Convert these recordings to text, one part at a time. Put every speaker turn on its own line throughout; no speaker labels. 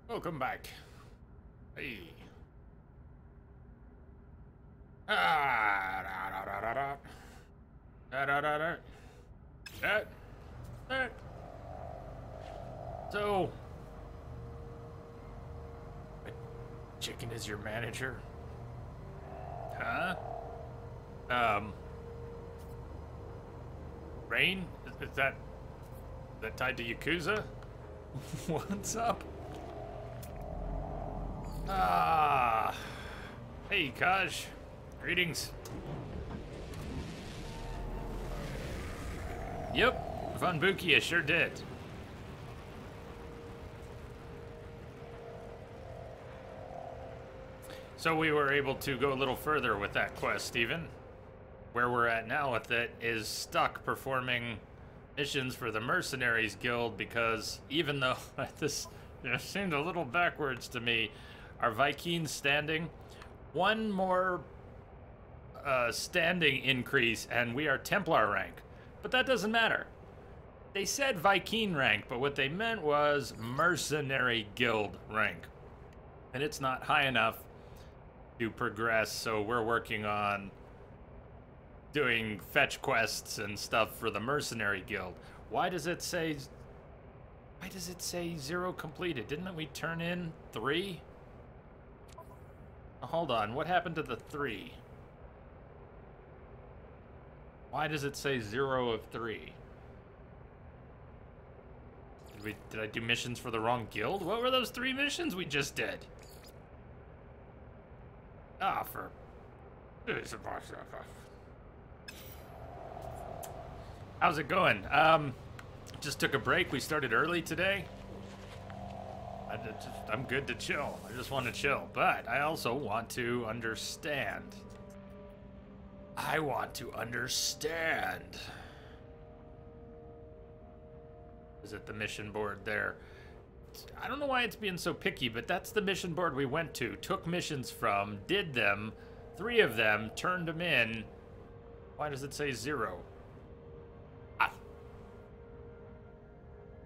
Welcome back. Hey. Ah, da, da, da, da, da, da, da, da. That. So, Chicken is your manager? Huh? Rain? Is that tied to Yakuza? What's up? Ah. Hey, Kaj. Greetings. Yep, Von Bukia sure did. So we were able to go a little further with that quest, Steven. Where we're at now with it is stuck performing missions for the Mercenaries Guild because even though this seemed a little backwards to me, our Vy'keen standing, one more standing increase and we are Templar rank. But that doesn't matter. They said Vy'keen rank, but what they meant was Mercenary Guild rank. And it's not high enough to progress, so we're working on doing fetch quests and stuff for the Mercenary Guild. Why does it say 0 completed? Didn't we turn in 3? Hold on, what happened to the 3? Why does it say 0 of 3? Did I do missions for the wrong guild? What were those 3 missions we just did? Ah, for... How's it going? Just took a break. We started early today. I'm good to chill. I just want to chill. But I also want to understand. I want to understand. Is it the mission board there? I don't know why it's being so picky, but that's the mission board we went to. Took missions from, did them. 3 of them, turned them in. Why does it say 0?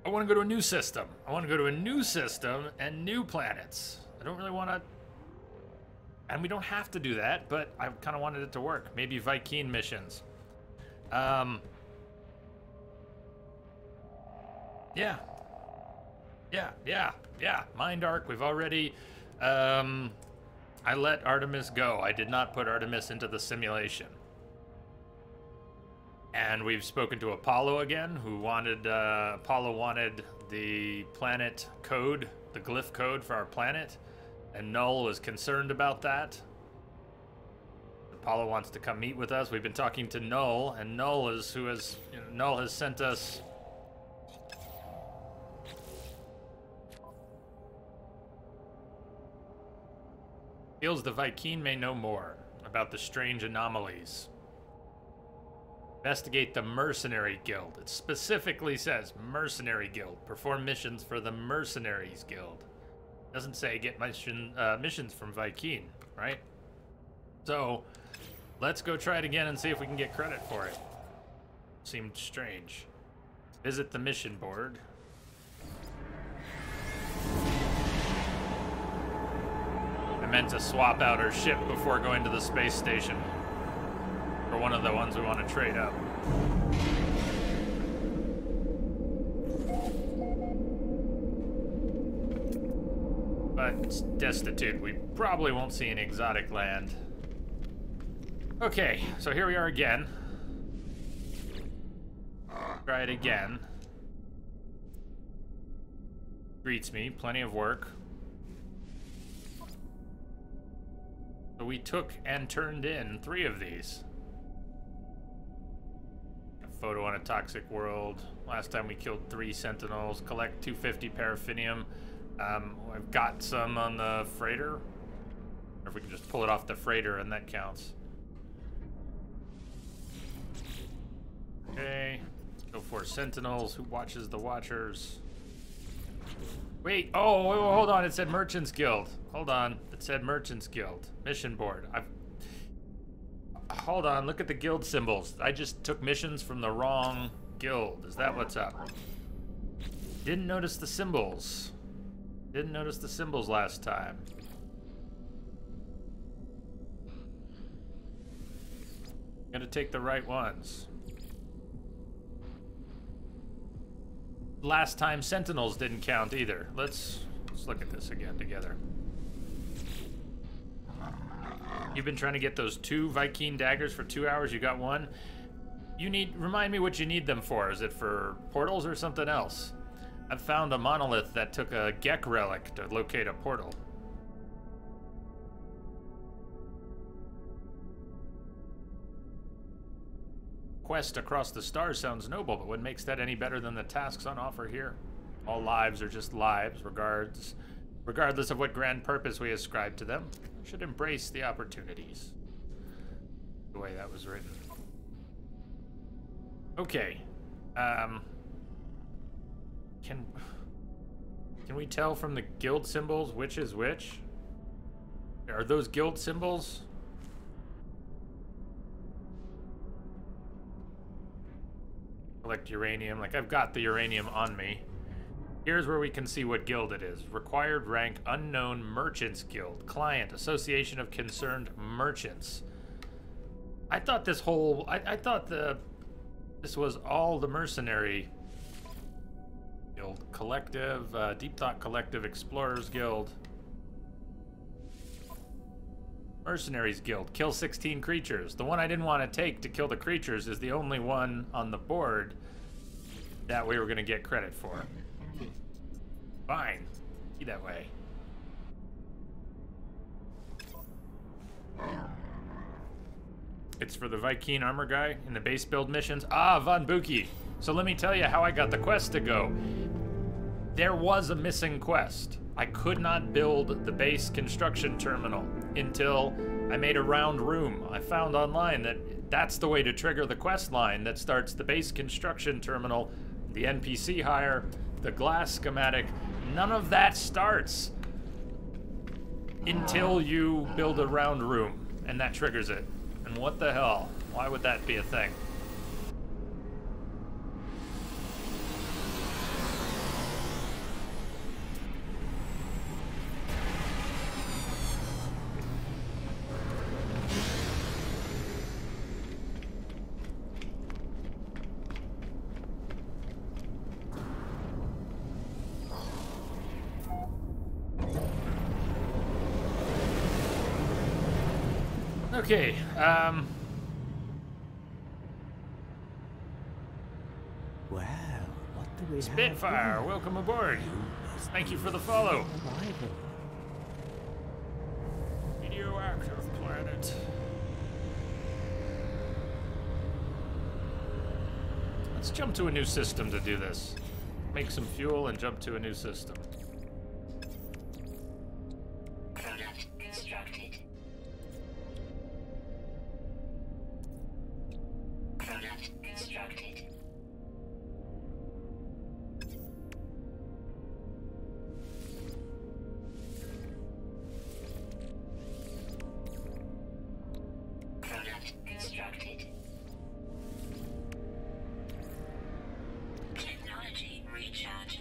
I want to go to a new system. I want to go to a new system and new planets. I don't really want to... And we don't have to do that, but I kind of wanted it to work. Maybe Vy'keen missions. Yeah. Mind Arc, we've already... I let Artemis go. I did not put Artemis into the simulation. And we've spoken to Apollo again, who wanted... Apollo wanted the planet code, the glyph code for our planet. And Null was concerned about that. Apollo wants to come meet with us. We've been talking to Null, and Null is who has... Null has sent us... Feels the Vy'keen may know more about the strange anomalies. Investigate the Mercenary Guild. It specifically says Mercenary Guild. Perform missions for the Mercenaries Guild. Doesn't say get missions from Vy'keen, right? So, let's go try it again and see if we can get credit for it. Seemed strange. Visit the mission board. I meant to swap out our ship before going to the space station. For one of the ones we want to trade up. But it's destitute. We probably won't see an exotic land. Okay, so here we are again. Try it again. Greets me, plenty of work. So we took and turned in 3 of these. Photo on a toxic world. Last time we killed 3 sentinels. Collect 250 paraffinium. I've got some on the freighter. Or if we can just pull it off the freighter and that counts. Okay. Go for sentinels. Who watches the watchers? Wait. Oh, hold on. It said Merchants Guild. Hold on. It said Merchants Guild. Mission board. Hold on, look at the guild symbols. I just took missions from the wrong guild. Is that what's up? Didn't notice the symbols. Didn't notice the symbols last time. Gotta take the right ones. Last time Sentinels didn't count either. Let's look at this again together. You've been trying to get those 2 Vy'keen daggers for 2 hours. You got one. Remind me what you need them for. Is it for portals or something else? I've found a monolith that took a Gek relic to locate a portal. Quest across the stars sounds noble, but what makes that any better than the tasks on offer here? All lives are just lives, regardless of what grand purpose we ascribe to them. We should embrace the opportunities. The way that was written. Okay. Can we tell from the guild symbols which is which? Are those guild symbols? Collect uranium. Like, I've got the uranium on me. Here's where we can see what guild it is. Required rank, unknown merchants guild. Client, association of concerned merchants. I thought this whole... I thought this was all the mercenary guild. Collective, Deep Thought Collective, Explorers Guild. Mercenaries Guild. Kill 16 creatures. The one I didn't want to take to kill the creatures is the only one on the board that we were going to get credit for. Fine. Be that way. It's for the Vy'keen armor guy in the base build missions. Ah, Von Buki. So let me tell you how I got the quest to go. There was a missing quest. I could not build the base construction terminal until I made a round room. I found online that that's the way to trigger the quest line that starts the base construction terminal, the NPC hire, the glass schematic. None of that starts until you build a round room, and that triggers it. And what the hell? Why would that be a thing? Okay,
Well, what do we
Spitfire,
have?
welcome aboard. Thank you for the follow. Radioactive planet. Let's jump to a new system to do this. Make some fuel and jump to a new system.
Product constructed. Product constructed. Product constructed. Technology recharge.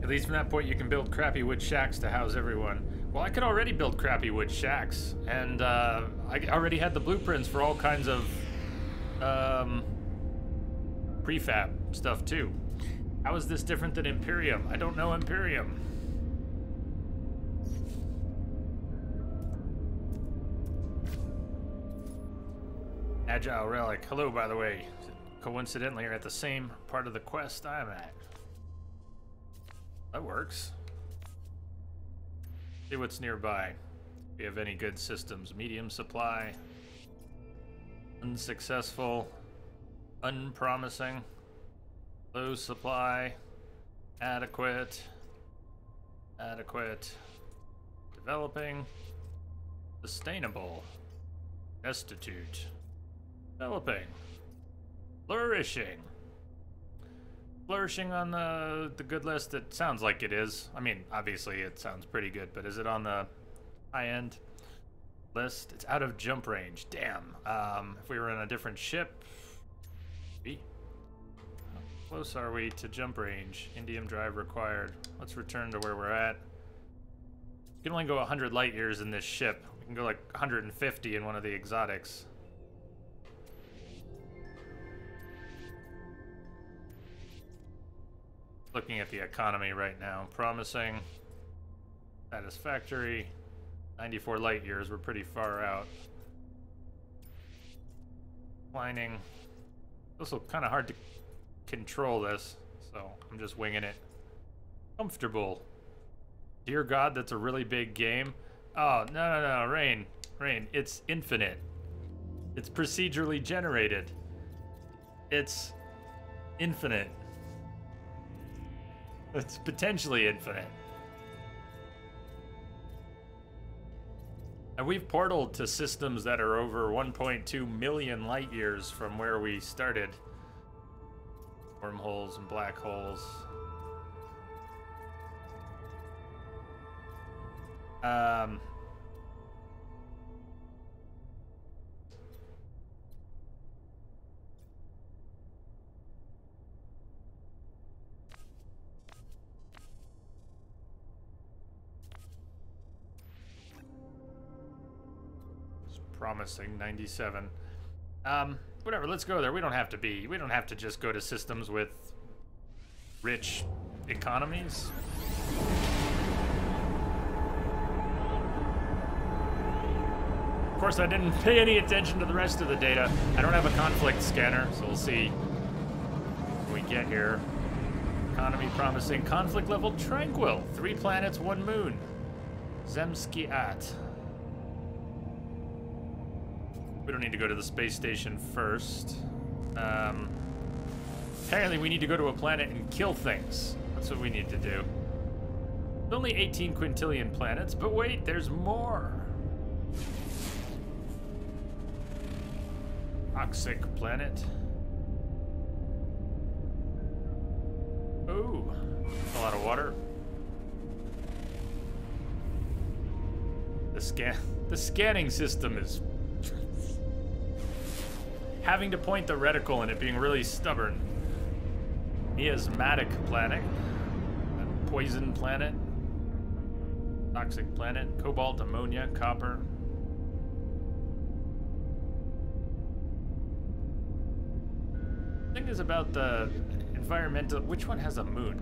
At least from that point, you can build crappy wood shacks to house everyone. Well, I could already build crappy wood shacks, and I already had the blueprints for all kinds of prefab stuff too. How is this different than Imperium? I don't know Imperium. Agile Relic. Hello, by the way. Coincidentally, you're at the same part of the quest I'm at. That works. See what's nearby. If you have any good systems. Medium supply. Unsuccessful. Unpromising. Low supply. Adequate. Adequate. Developing. Sustainable. Destitute. Developing. Flourishing. Flourishing on the good list. It sounds like it is. I mean, obviously it sounds pretty good, but is it on the high-end list? It's out of jump range. Damn. If we were in a different ship, maybe. close are we to jump range? Indium drive required. Let's return to where we're at. You can only go 100 light years in this ship. We can go like 150 in one of the exotics. Looking at the economy right now. Promising. Satisfactory. 94 light years. We're pretty far out. Declining. Also kind of hard to control this, so I'm just winging it. Comfortable. Dear God, that's a really big game. Oh, no, Rain. Rain, it's infinite. It's procedurally generated. It's infinite. It's potentially infinite. And we've portaled to systems that are over 1.2 million light years from where we started. Wormholes and black holes. It's promising 97. Whatever, let's go there. We don't have to just go to systems with rich economies. Of course, I didn't pay any attention to the rest of the data. I don't have a conflict scanner, so we'll see when we get here. Economy promising. Conflict level tranquil. 3 planets, 1 moon. Zemskiat. We don't need to go to the space station first. Apparently we need to go to a planet and kill things. That's what we need to do. There's only 18 quintillion planets, but wait, there's more. Toxic planet. Ooh, a lot of water. The scanning system is having to point the reticle and it being really stubborn. Miasmatic planet. Poison planet. Toxic planet. Cobalt, ammonia, copper. The thing is about the environmental... Which one has a moon?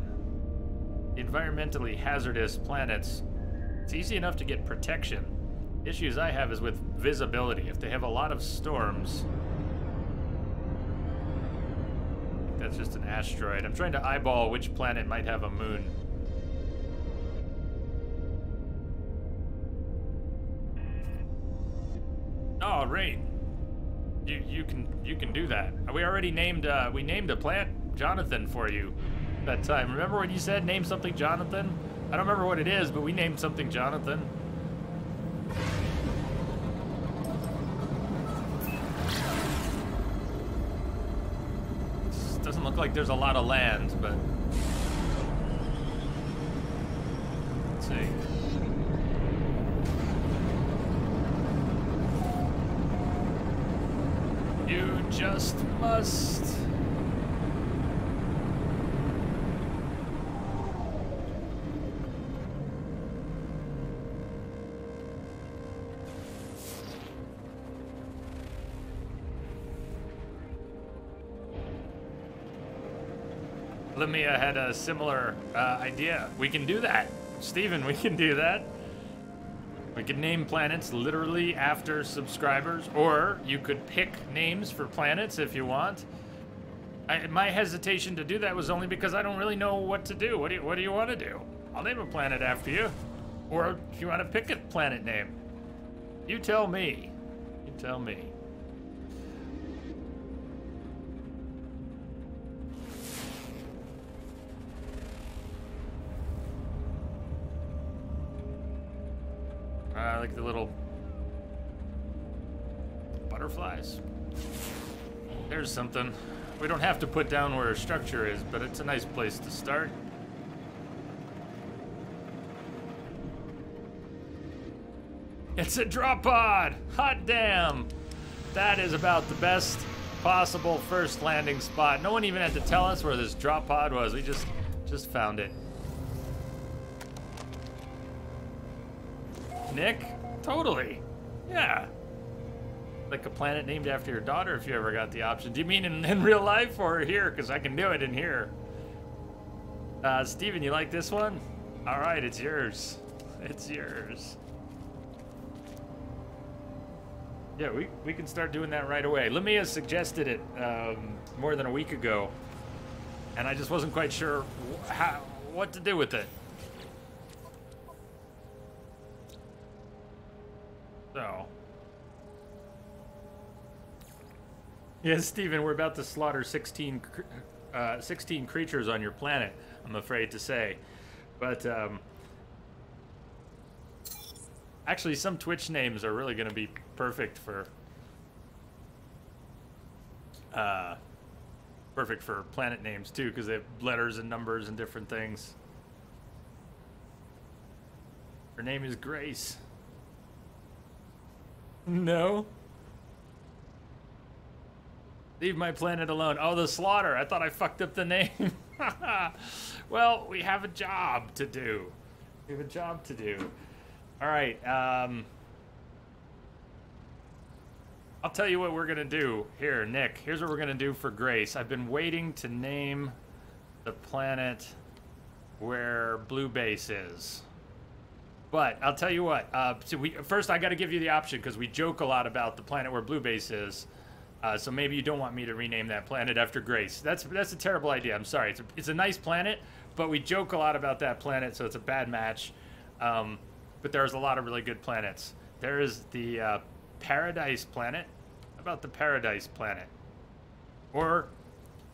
The environmentally hazardous planets. It's easy enough to get protection. Issues I have is with visibility. If they have a lot of storms... That's just an asteroid. I'm trying to eyeball which planet might have a moon. Oh, Rain. You can do that. We already named we named a planet Jonathan for you that time. Remember when you said name something Jonathan? I don't remember what it is, but we named something Jonathan. Doesn't look like there's a lot of land, but let's see. You just must. Lamia had a similar idea. We can do that. Steven, we can do that. We can name planets literally after subscribers, or you could pick names for planets if you want. My hesitation to do that was only because I don't really know what to do. What do you want to do? I'll name a planet after you. Or if you want to pick a planet name. You tell me. You tell me. I like the little butterflies. There's something. We don't have to put down where a structure is, but it's a nice place to start. It's a drop pod! Hot damn! That is about the best possible first landing spot. No one even had to tell us where this drop pod was. We just found it. Nick? Totally. Yeah. Like a planet named after your daughter if you ever got the option. Do you mean in real life or here? Because I can do it in here. Steven, you like this one? All right, it's yours. It's yours. Yeah, we can start doing that right away. Lamia suggested it more than a week ago, and I just wasn't quite sure what to do with it. So. Yes, Steven, we're about to slaughter 16 creatures on your planet, I'm afraid to say. But, actually, some Twitch names are really going to be perfect for planet names, too, because they have letters and numbers and different things. Her name is Grace. No? Leave my planet alone. Oh, the slaughter. I thought I fucked up the name. Well, we have a job to do. We have a job to do. All right. I'll tell you what we're going to do. Here, Nick. Here's what we're going to do for Grace. I've been waiting to name the planet where Blue Base is. But I'll tell you what. First, I got to give you the option because we joke a lot about the planet where Blue Base is. So maybe you don't want me to rename that planet after Grace. That's a terrible idea. I'm sorry. It's a nice planet, but we joke a lot about that planet, so it's a bad match. But there's a lot of really good planets. There is the Paradise planet. How about the Paradise planet? Or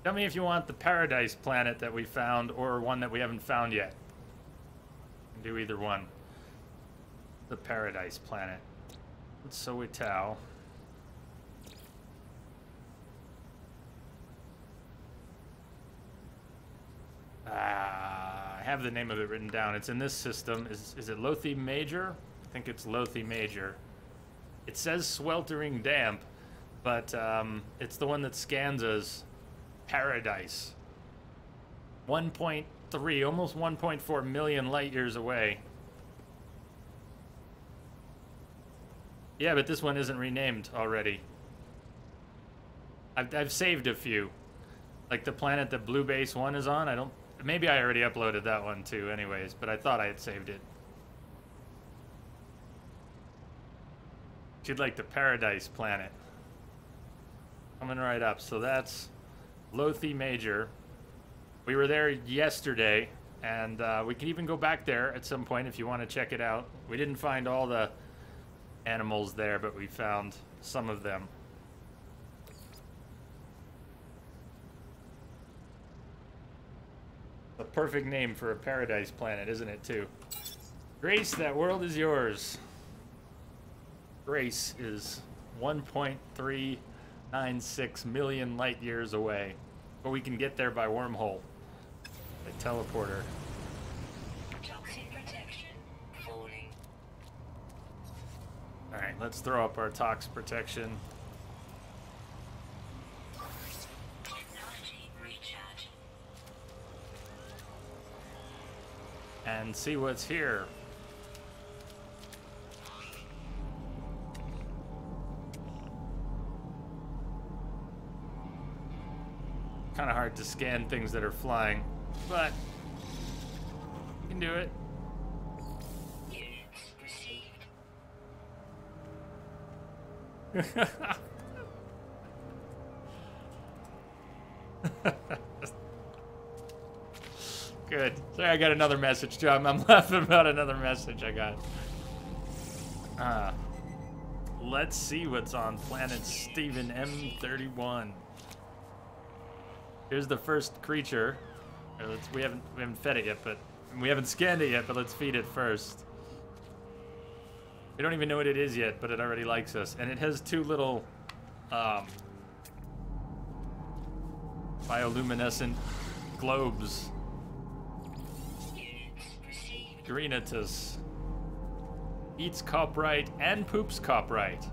tell me if you want the Paradise planet that we found or one that we haven't found yet. You can do either one. The Paradise planet. Soweto. I have the name of it written down. It's in this system. Is it Lothi Major? I think it's Lothi Major. It says Sweltering Damp, but it's the one that scans as Paradise. 1.3, almost 1.4 million light years away. Yeah, but this one isn't renamed already. I've saved a few. Like the planet that Blue Base 1 is on, I don't... Maybe I already uploaded that one too anyways, but I thought I had saved it. She'd like the Paradise planet. Coming right up. So that's Lothi Major. We were there yesterday, and we can even go back there at some point if you want to check it out. We didn't find all the animals there, but we found some of them. A perfect name for a paradise planet, isn't it, too? Grace, that world is yours. Grace is 1.396 million light years away. But we can get there by wormhole. By teleporter.
Toxin protection falling.
Alright, let's throw up our tox protection.
Technology recharge.
And see what's here. Kind of hard to scan things that are flying, but you can do it.
Units received.
Good. Sorry, I got another message, John. I'm laughing about another message I got. Let's see what's on planet Steven M31. Here's the first creature. We haven't fed it yet, but we haven't scanned it yet. But let's feed it first. We don't even know what it is yet, but it already likes us, and it has two little bioluminescent globes. Greenatus eats copyright and poops copyright.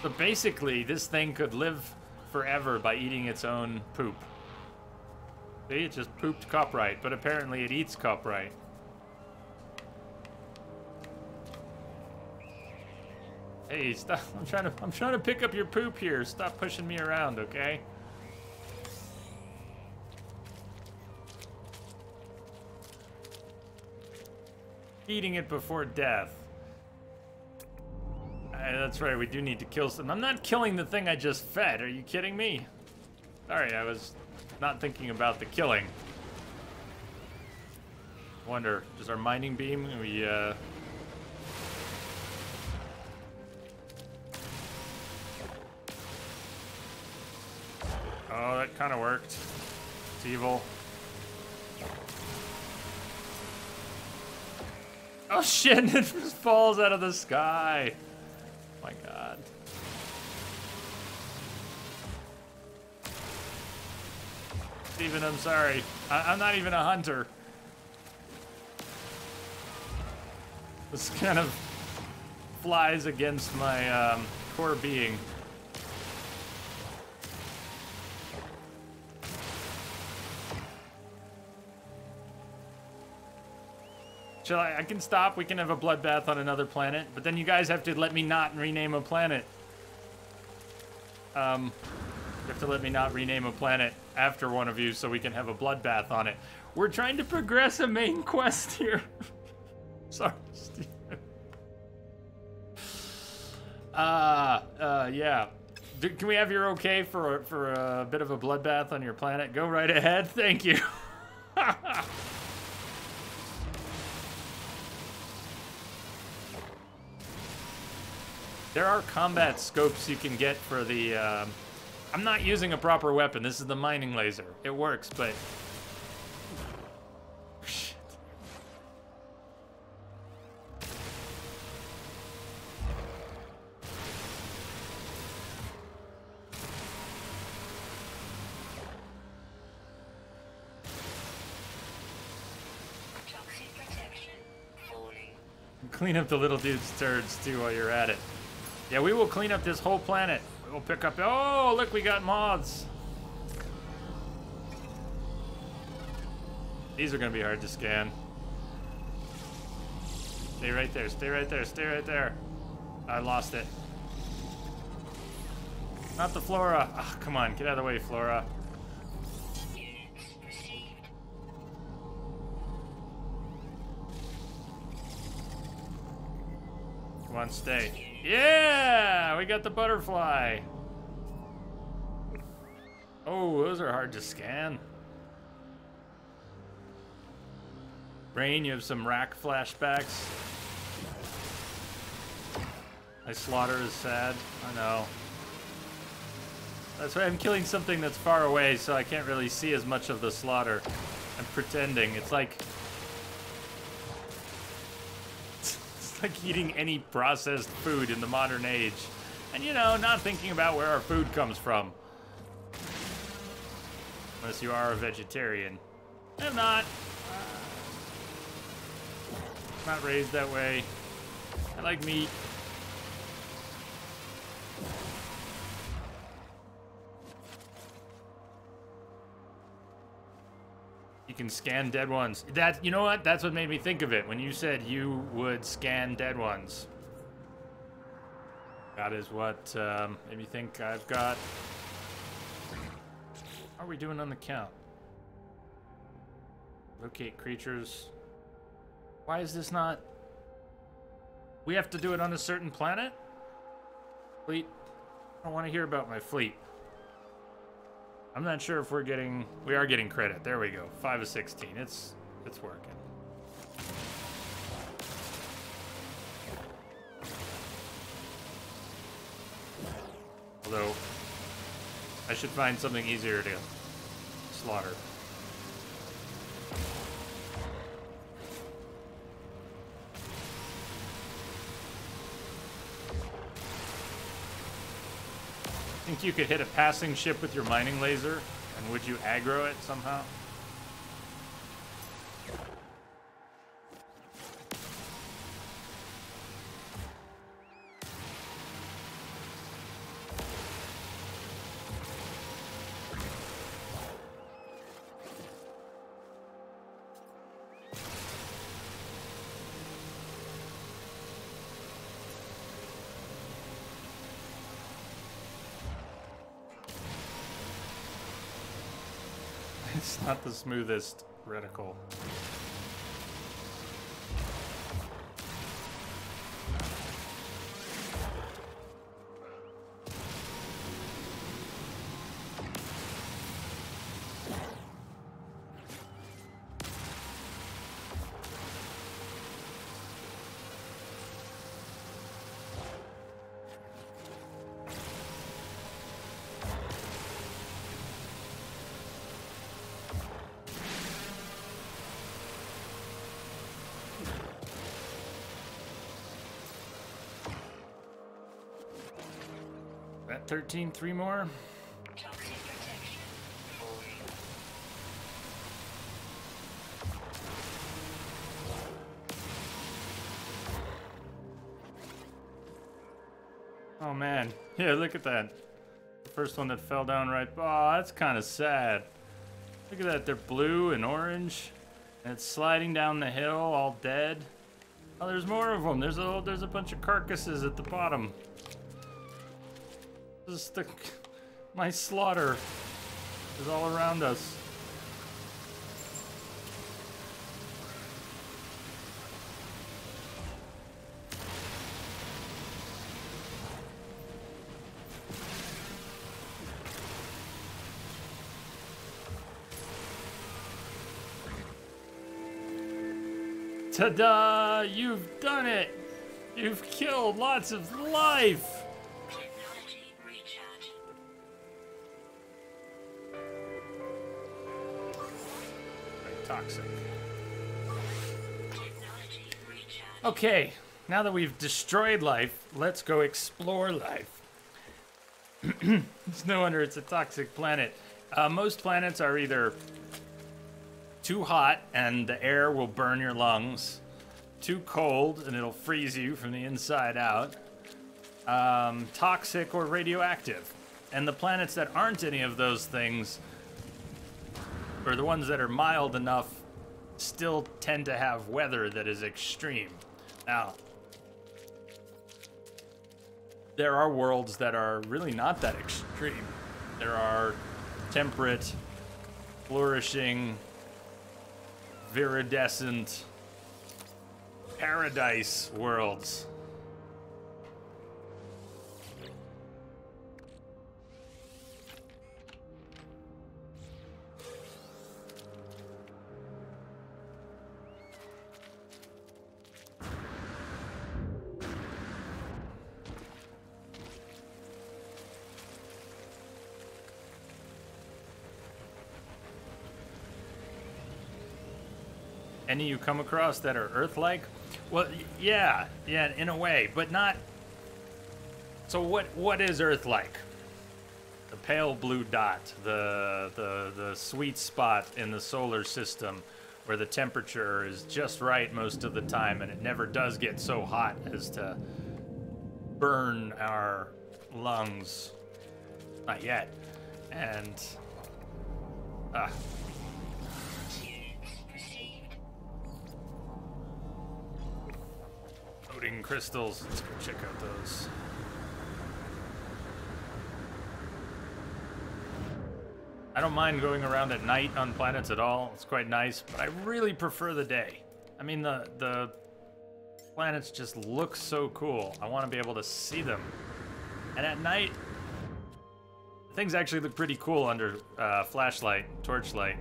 So basically, this thing could live forever by eating its own poop. See, it just pooped Coprite, but apparently it eats Coprite. Hey, stop! I'm trying to pick up your poop here. Stop pushing me around, okay? Eating it before death. That's right, we do need to kill some. I'm not killing the thing I just fed. Are you kidding me? Sorry, I was not thinking about the killing. Wonder, does our mining beam? Oh, that kind of worked. It's evil. Oh shit, it just falls out of the sky. Oh my god. Steven, I'm sorry. I'm not even a hunter. This kind of flies against my core being. Shall I can stop, we can have a bloodbath on another planet, but then you guys have to let me not rename a planet. You have to let me not rename a planet after one of you so we can have a bloodbath on it. We're trying to progress a main quest here. Sorry, Steven. Yeah. Can we have your okay for a bit of a bloodbath on your planet? Go right ahead, thank you. There are combat scopes you can get for the, I'm not using a proper weapon. This is the mining laser. It works, but... Shit.
Toxic protection falling.
Clean up the little dude's turds, too, while you're at it. Yeah, we will clean up this whole planet. We'll pick up... Oh, look, we got moths. These are going to be hard to scan. Stay right there, stay right there, stay right there. I lost it. Not the Flora. Oh, come on, get out of the way, Flora.
Units received.
Come on, stay. Yeah! We got the butterfly. Oh, those are hard to scan. Rain, you have some rack flashbacks. My slaughter is sad. I know. That's why I'm killing something that's far away, so I can't really see as much of the slaughter. I'm pretending. It's like eating any processed food in the modern age. And, you know, not thinking about where our food comes from. Unless you are a vegetarian. I'm not. Not raised that way. I like meat. You can scan dead ones. You know what? That's what made me think of it when you said you would scan dead ones. That is what made me think I've got. How are we doing on the count? Locate creatures. Why is this not? We have to do it on a certain planet? Fleet? I don't want to hear about my fleet. I'm not sure if we are getting credit. There we go. 5 of 16. It's working. Although, I should find something easier to slaughter. Think you could hit a passing ship with your mining laser? And would you aggro it somehow? It's not the smoothest reticle. At 13, 3 more.
Toxic protection. Falling.
Oh man, yeah, look at that. The first one that fell down right. Oh, that's kind of sad. Look at that, they're blue and orange, and it's sliding down the hill, all dead. Oh, there's more of them. There's a bunch of carcasses at the bottom. Just my slaughter is all around us. Ta-da! You've done it! You've killed lots of life!
Technology recharge.
Very toxic.
Technology recharge.
Okay, now that we've destroyed life, let's go explore life. It's no wonder it's a toxic planet. Most planets are either too hot and the air will burn your lungs, too cold and it'll freeze you from the inside out, toxic or radioactive. And the planets that aren't any of those things, or the ones that are mild enough, still tend to have weather that is extreme. Now, there are worlds that are really not that extreme. There are temperate, flourishing, viridescent paradise worlds. Any you come across that are Earth-like? Well, yeah, in a way, but not. So what is Earth-like? The pale blue dot, the sweet spot in the solar system, where the temperature is just right most of the time, and it never does get so hot as to burn our lungs. Not yet, and
Units received.
loading crystals. Let's go check out those. I don't mind going around at night on planets at all. It's quite nice, but I really prefer the day. I mean, the planets just look so cool. I want to be able to see them. And at night, things actually look pretty cool under flashlight, torchlight.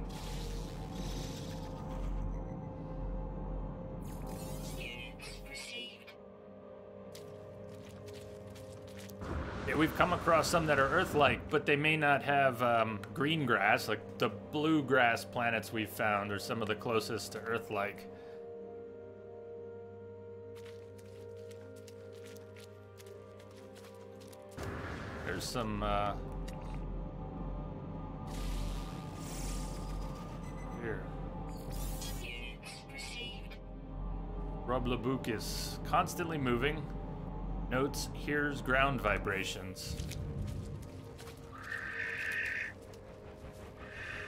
Units received.
Yeah, we've come across some that are Earth-like, but they may not have green grass, like the blue grass planets we've found are some of the closest to Earth-like. There's some here.
Units received.
Rublabukis, constantly moving. Notes, hears ground vibrations.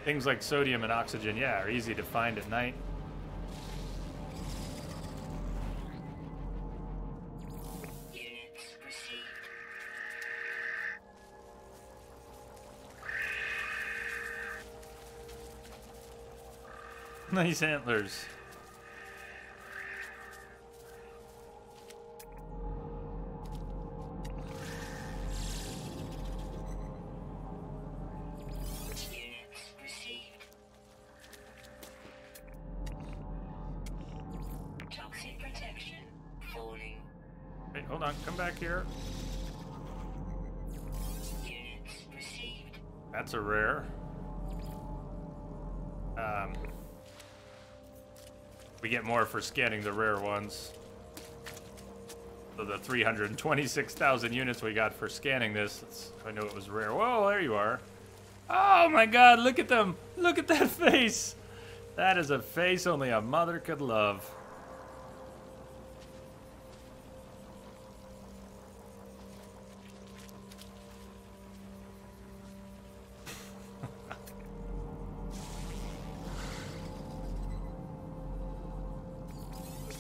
Things like sodium and oxygen, yeah, are easy to find at night.
Units received.
Nice antlers.
Units received. Toxic protection falling.
Wait, hold on. Come back here.
Units received.
That's a rare. We get more for scanning the rare ones. So the 326,000 units we got for scanning this, I know it was rare. Whoa, there you are. Oh my god, look at them. Look at that face. That is a face only a mother could love.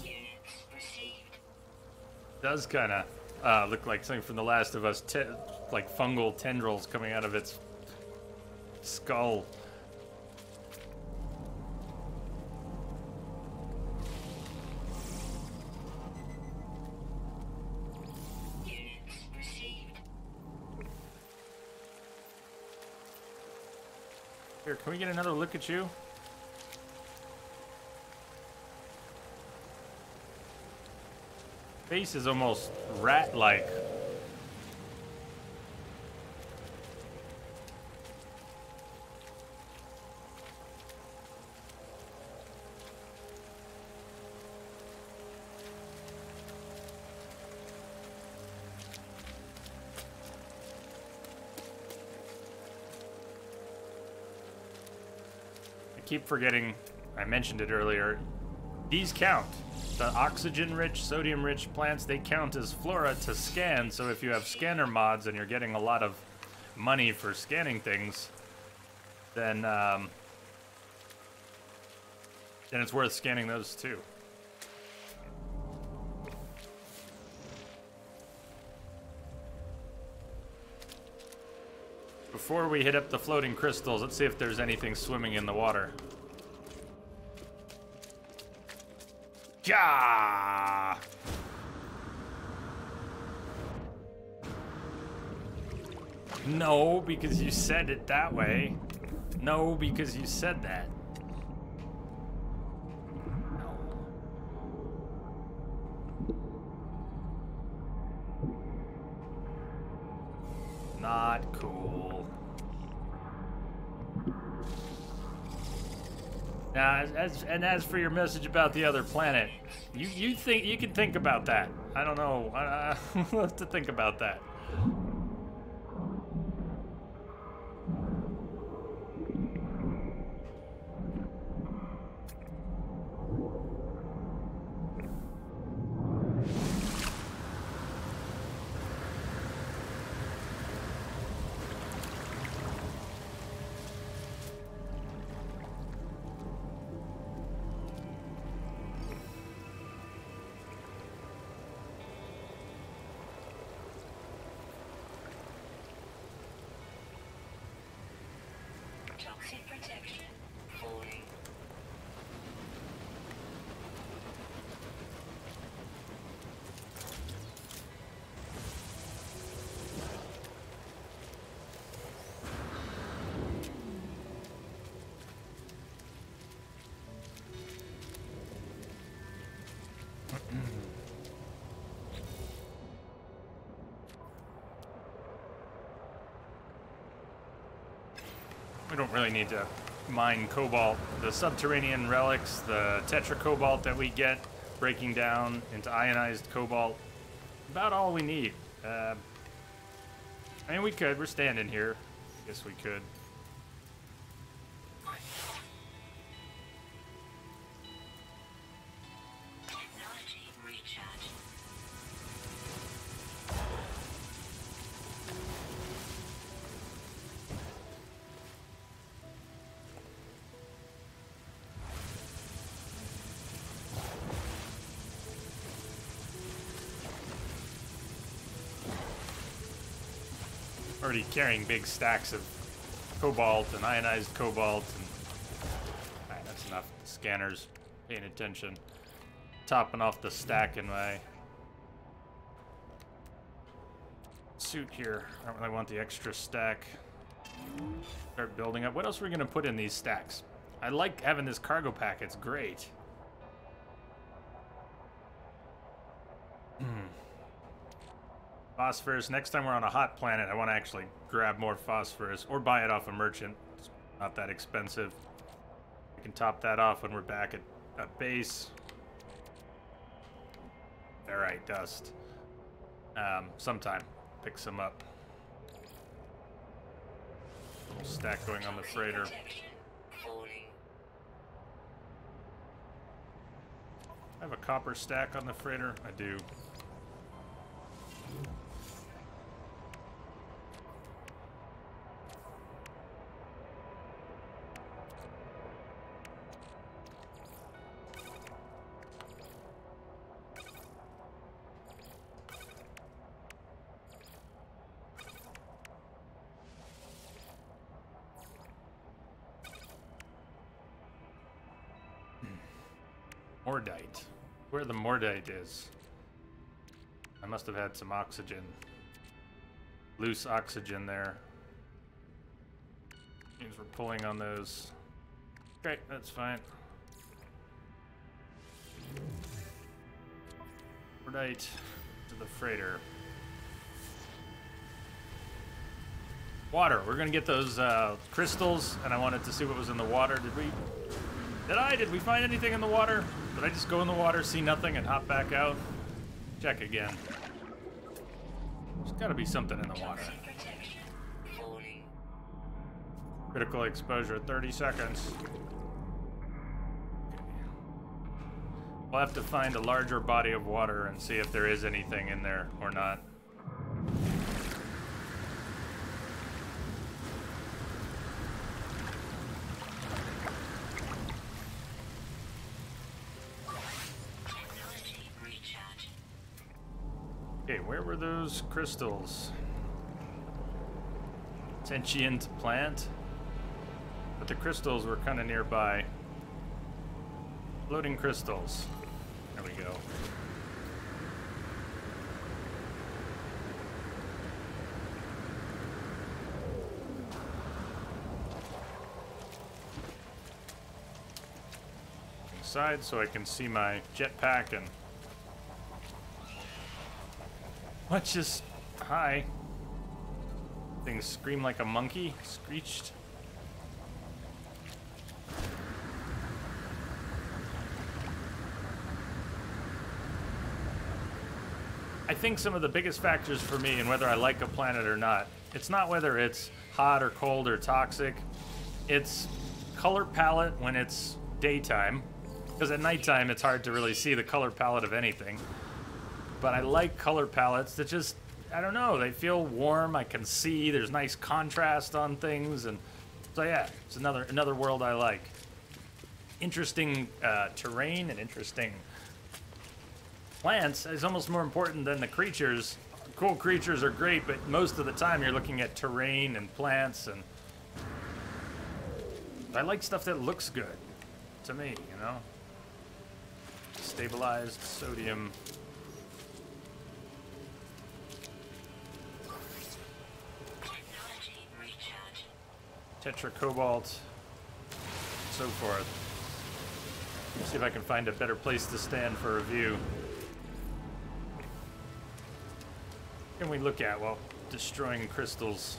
Units received.
Does kind of look like something from The Last of Us, like fungal tendrils coming out of its skull.
Units received.
Here, can we get another look at you? Face is almost rat-like. I keep forgetting, I mentioned it earlier, these count. The oxygen-rich, sodium-rich plants, they count as flora to scan, so if you have scanner mods and you're getting a lot of money for scanning things, then it's worth scanning those too. Before we hit up the floating crystals, let's see if there's anything swimming in the water. Yeah! No, because you said it that way. No, because you said that. No. Not cool. Now, as for your message about the other planet, you can think about that. I don't know. We'll have to think about that.
Toxic protection falling.
We don't really need to mine cobalt. The subterranean relics, the tetra cobalt that we get, breaking down into ionized cobalt, about all we need. I mean, we could. We're standing here. Guess we could.
Technology recharge.
Already carrying big stacks of cobalt and ionized cobalt. And... Alright, that's enough. enough. The scanner's paying attention. Topping off the stack in my suit here. I don't really want the extra stack. Start building up. What else are we going to put in these stacks? I like having this cargo pack. It's great. Phosphorus. Next time we're on a hot planet, I want to actually grab more phosphorus or buy it off a merchant. It's not that expensive. We can top that off when we're back at base. Alright, dust. Sometime. Pick some up. Little stack going on the freighter. I have a copper stack on the freighter. I do. Mordite. Where the Mordite is. I must have had some oxygen. Loose oxygen there. Means we're pulling on those. Great, that's fine. Mordite to the freighter. Water. We're gonna get those crystals, and I wanted to see what was in the water. Did we find anything in the water? Did I just go in the water, see nothing, and hop back out? Check again. There's gotta be something in the water. Critical exposure, 30 seconds. We'll have to find a larger body of water and see if there is anything in there or not. Okay, where were those crystals? Sentient plant? But the crystals were kind of nearby. Floating crystals. There we go. Inside so I can see my jetpack and let's just... Hi. Things scream like a monkey. Screeched. I think some of the biggest factors for me in whether I like a planet or not, it's not whether it's hot or cold or toxic. It's color palette when it's daytime. Because at nighttime it's hard to really see the color palette of anything. But I like color palettes that just, I don't know, they feel warm, I can see, there's nice contrast on things, and so yeah, it's another world I like. Interesting terrain and interesting plants is almost more important than the creatures. Cool creatures are great, but most of the time you're looking at terrain and plants, and I like stuff that looks good, to me, you know? Stabilized sodium. Tetracobalt, so forth. Let's see if I can find a better place to stand for a view. What can we look at while destroying crystals?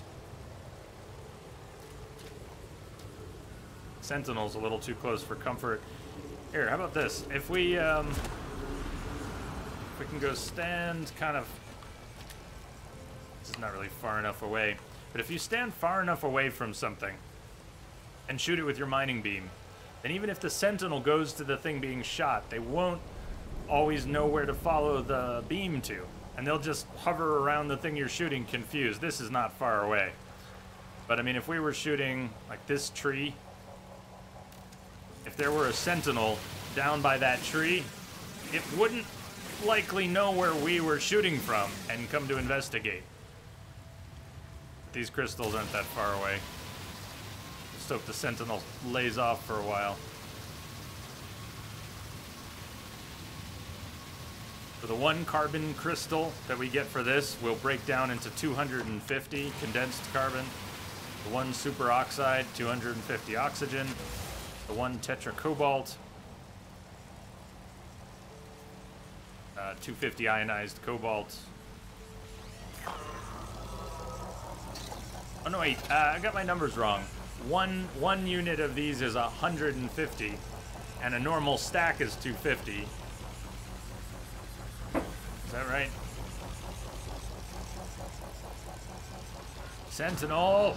Sentinel's a little too close for comfort. Here, how about this? If we can go stand kind of... This is not really far enough away. But if you stand far enough away from something and shoot it with your mining beam, then even if the sentinel goes to the thing being shot, they won't always know where to follow the beam to. And they'll just hover around the thing you're shooting confused. This is not far away. But I mean, if we were shooting like this tree, if there were a sentinel down by that tree, it wouldn't likely know where we were shooting from and come to investigate. These crystals aren't that far away. Just hope the sentinel lays off for a while. For the 1 carbon crystal that we get for this will break down into 250 condensed carbon. The 1 superoxide, 250 oxygen. The 1 tetracobalt, 250 ionized cobalt. Oh no, wait, I got my numbers wrong. One unit of these is 150, and a normal stack is 250. Is that right? Sentinel,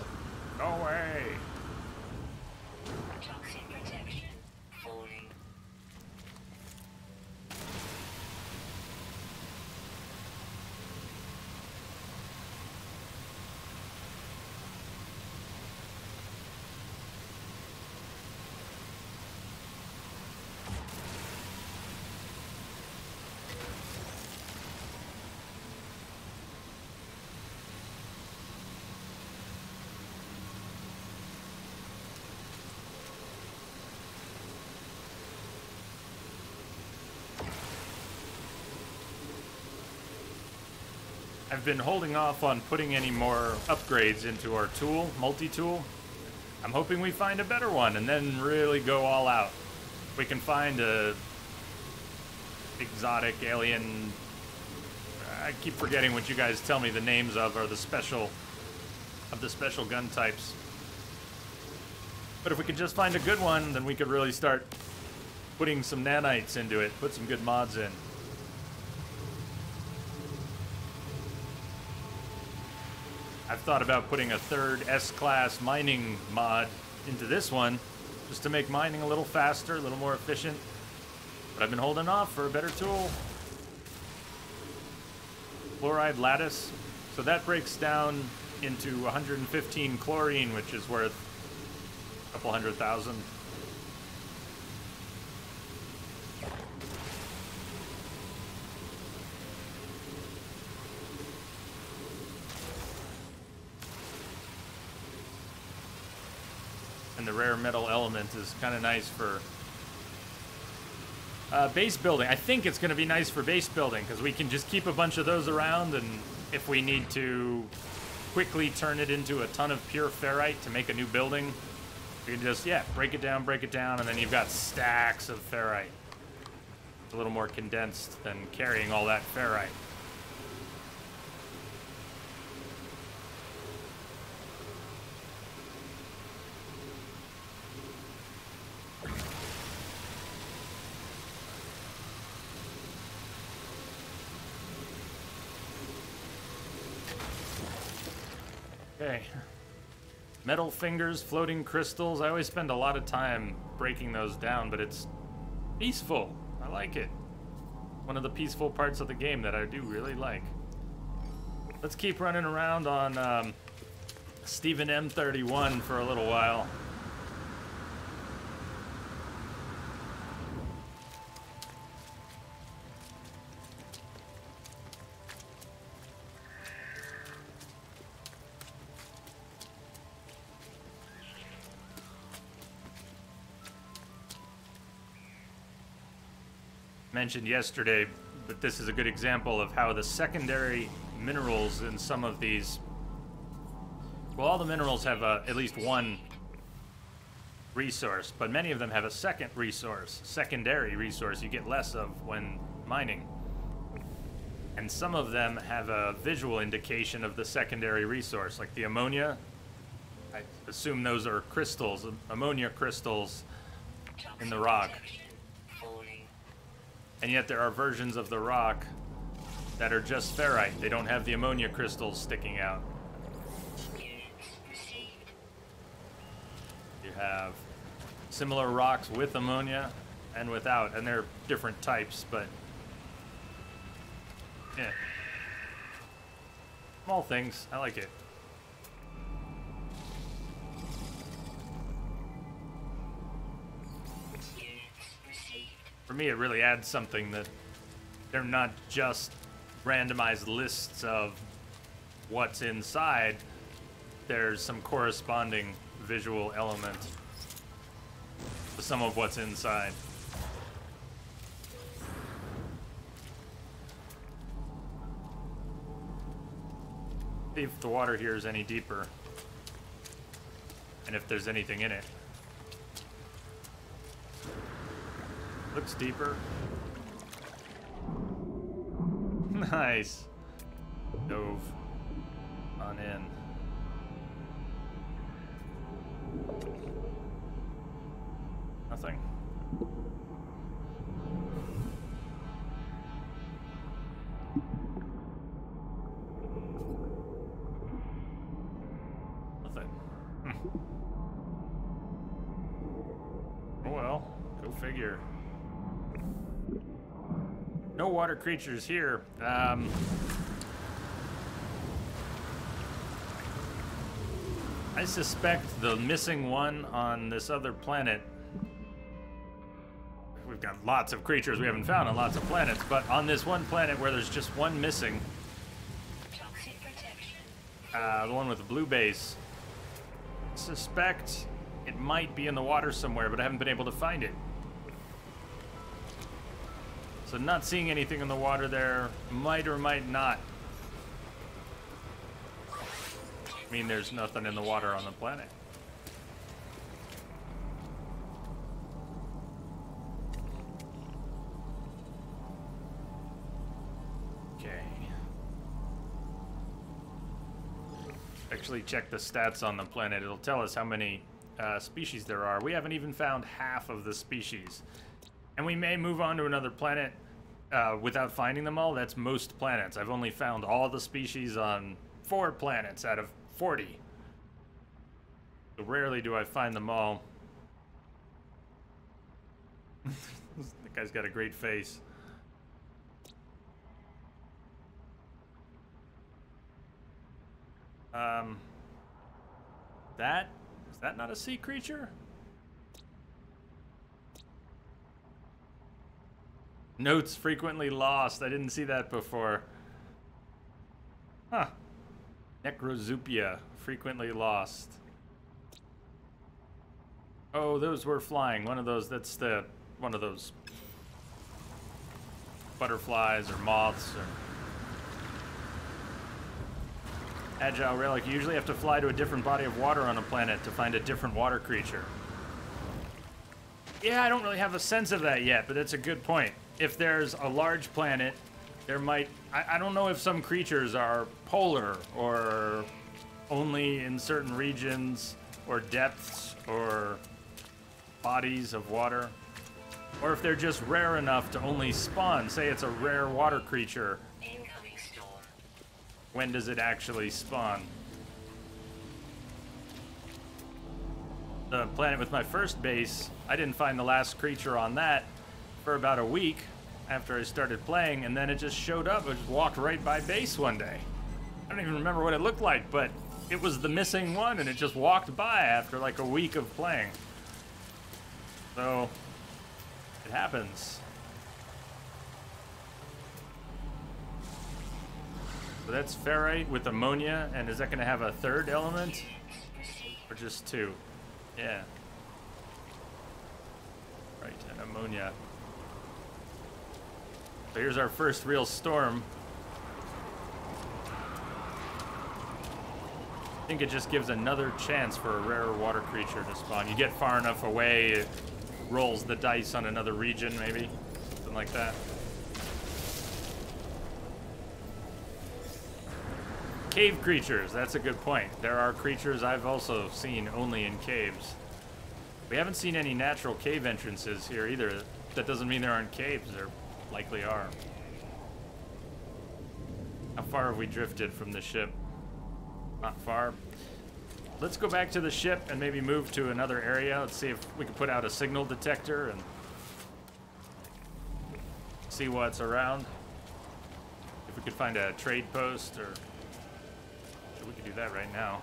go away.
Toxic protection. Falling.
I've been holding off on putting any more upgrades into our tool, multi-tool. I'm hoping we find a better one and then really go all out. We can find a exotic alien. I keep forgetting what you guys tell me the names of, or the special gun types. But if we could just find a good one, then we could really start putting some nanites into it, put some good mods in. I've thought about putting a 3rd S-class mining mod into this one, just to make mining a little faster, a little more efficient. But I've been holding off for a better tool. Fluoride lattice. So that breaks down into 115 chlorine, which is worth a couple 100,000. And the rare metal element is kind of nice for base building. I think it's going to be nice for base building because we can just keep a bunch of those around, and if we need to quickly turn it into a ton of pure ferrite to make a new building, we can just, yeah, break it down, and then you've got stacks of ferrite. It's a little more condensed than carrying all that ferrite. Okay. Metal fingers, floating crystals. I always spend a lot of time breaking those down, but it's peaceful. I like it. One of the peaceful parts of the game that I do really like. Let's keep running around on Stephen M31 for a little while. Mentioned yesterday, but this is a good example of how the secondary minerals in some of these, well, all the minerals have at least one resource, but many of them have a second resource, secondary resource you get less of when mining. And some of them have a visual indication of the secondary resource, like the ammonia. I assume those are crystals, ammonia crystals in the rock. And yet there are versions of the rock that are just ferrite. They don't have the ammonia crystals sticking out. You have similar rocks with ammonia and without, and they're different types, but yeah. Small things. I like it. For me, it really adds something that they're not just randomized lists of what's inside. There's some corresponding visual element to some of what's inside. See if the water here is any deeper. And if there's anything in it. Looks deeper. Nice. Dove on in. Nothing. Nothing. Oh well, go figure. No water creatures here. I suspect the missing one on this other planet. We've got lots of creatures we haven't found on lots of planets, but on this one planet where there's just one missing,
Toxic protection.
the one with the blue base, suspect it might be in the water somewhere, but I haven't been able to find it. So not seeing anything in the water there might or might not mean there's nothing in the water on the planet. Okay. Actually check the stats on the planet. It'll tell us how many species there are. We haven't even found half of the species. And we may move on to another planet without finding them all. That's most planets. I've only found all the species on 4 planets out of 40. So rarely do I find them all. That guy's got a great face. Is that not a sea creature? Notes frequently lost. I didn't see that before. Huh. Necrozupia, frequently lost. Oh, those were flying. One of those, that's one of those butterflies or moths or agile relic. You usually have to fly to a different body of water on a planet to find a different water creature. Yeah, I don't really have a sense of that yet, but that's a good point. If there's a large planet, there might... I don't know if some creatures are polar or only in certain regions or depths or bodies of water. Or if they're just rare enough to only spawn. Say it's a rare water creature.
Incoming storm.
When does it actually spawn? The planet with my first base, I didn't find the last creature on that for about a week after I started playing, and then it just showed up. It just walked right by base one day. I don't even remember what it looked like, but it was the missing one, and it just walked by after like a week of playing. So, it happens. So that's ferrite with ammonia, and is that going to have a third element?
Proceed.
Or just 2? Yeah. Right, and ammonia. So here's our first real storm. I think it just gives another chance for a rare water creature to spawn. You get far enough away, it rolls the dice on another region, maybe. Something like that. Cave creatures, that's a good point. There are creatures I've also seen only in caves. We haven't seen any natural cave entrances here either. That doesn't mean there aren't caves, there likely are. How far have we drifted from the ship? Not far. Let's go back to the ship and maybe move to another area. Let's see if we can put out a signal detector and see what's around. If we could find a trade post, or we could do that right now.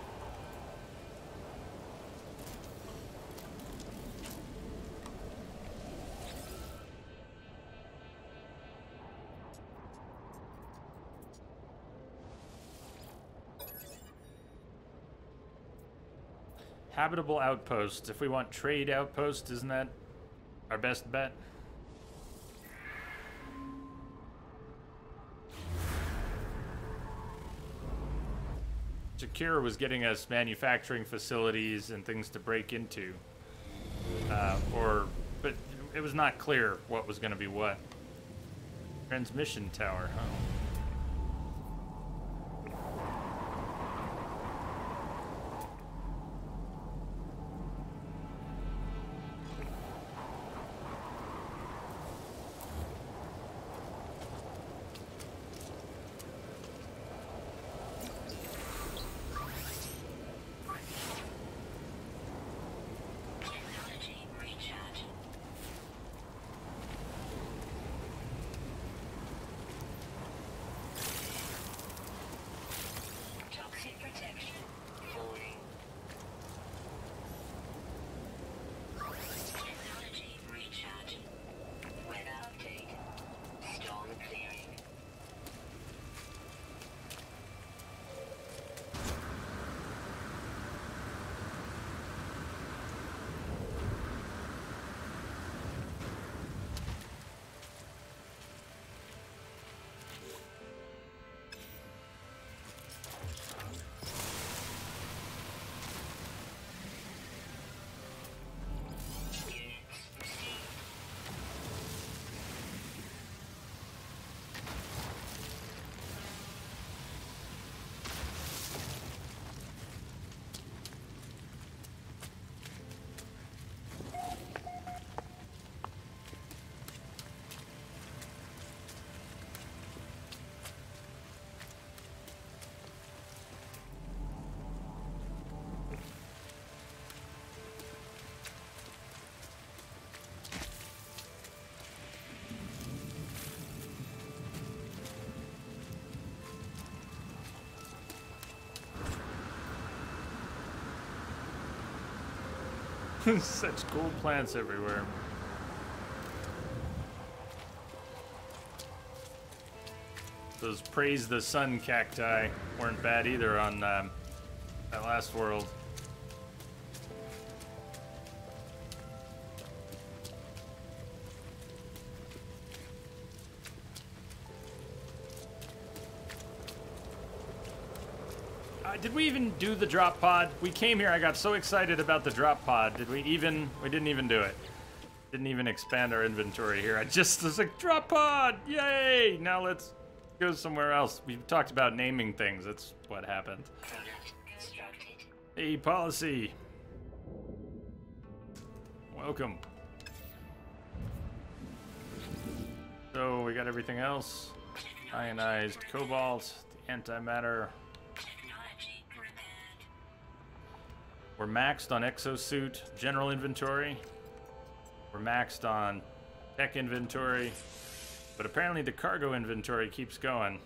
Habitable outpost. If we want trade outpost, isn't that our best bet? Secure was getting us manufacturing facilities and things to break into. But it was not clear what was going to be what. Transmission tower, huh?
Technology recharge. Toxic protection. Falling. Technology recharge. Weather update. Storm clearing. Units received.
Such cool plants everywhere. Those praise the sun cacti weren't bad either on that last world. Did we even do the drop pod? We came here, I got so excited about the drop pod. Did we even? We didn't even do it. Didn't even expand our inventory here. I just was like, drop pod! Yay! Now let's go somewhere else. We talked about naming things. That's what happened.
Product constructed.
Hey, policy. Welcome. So we got everything else. Ionized cobalt, the antimatter.
Technology repaired.
We're maxed on exosuit general inventory. We're maxed on tech inventory. But apparently the cargo inventory keeps going.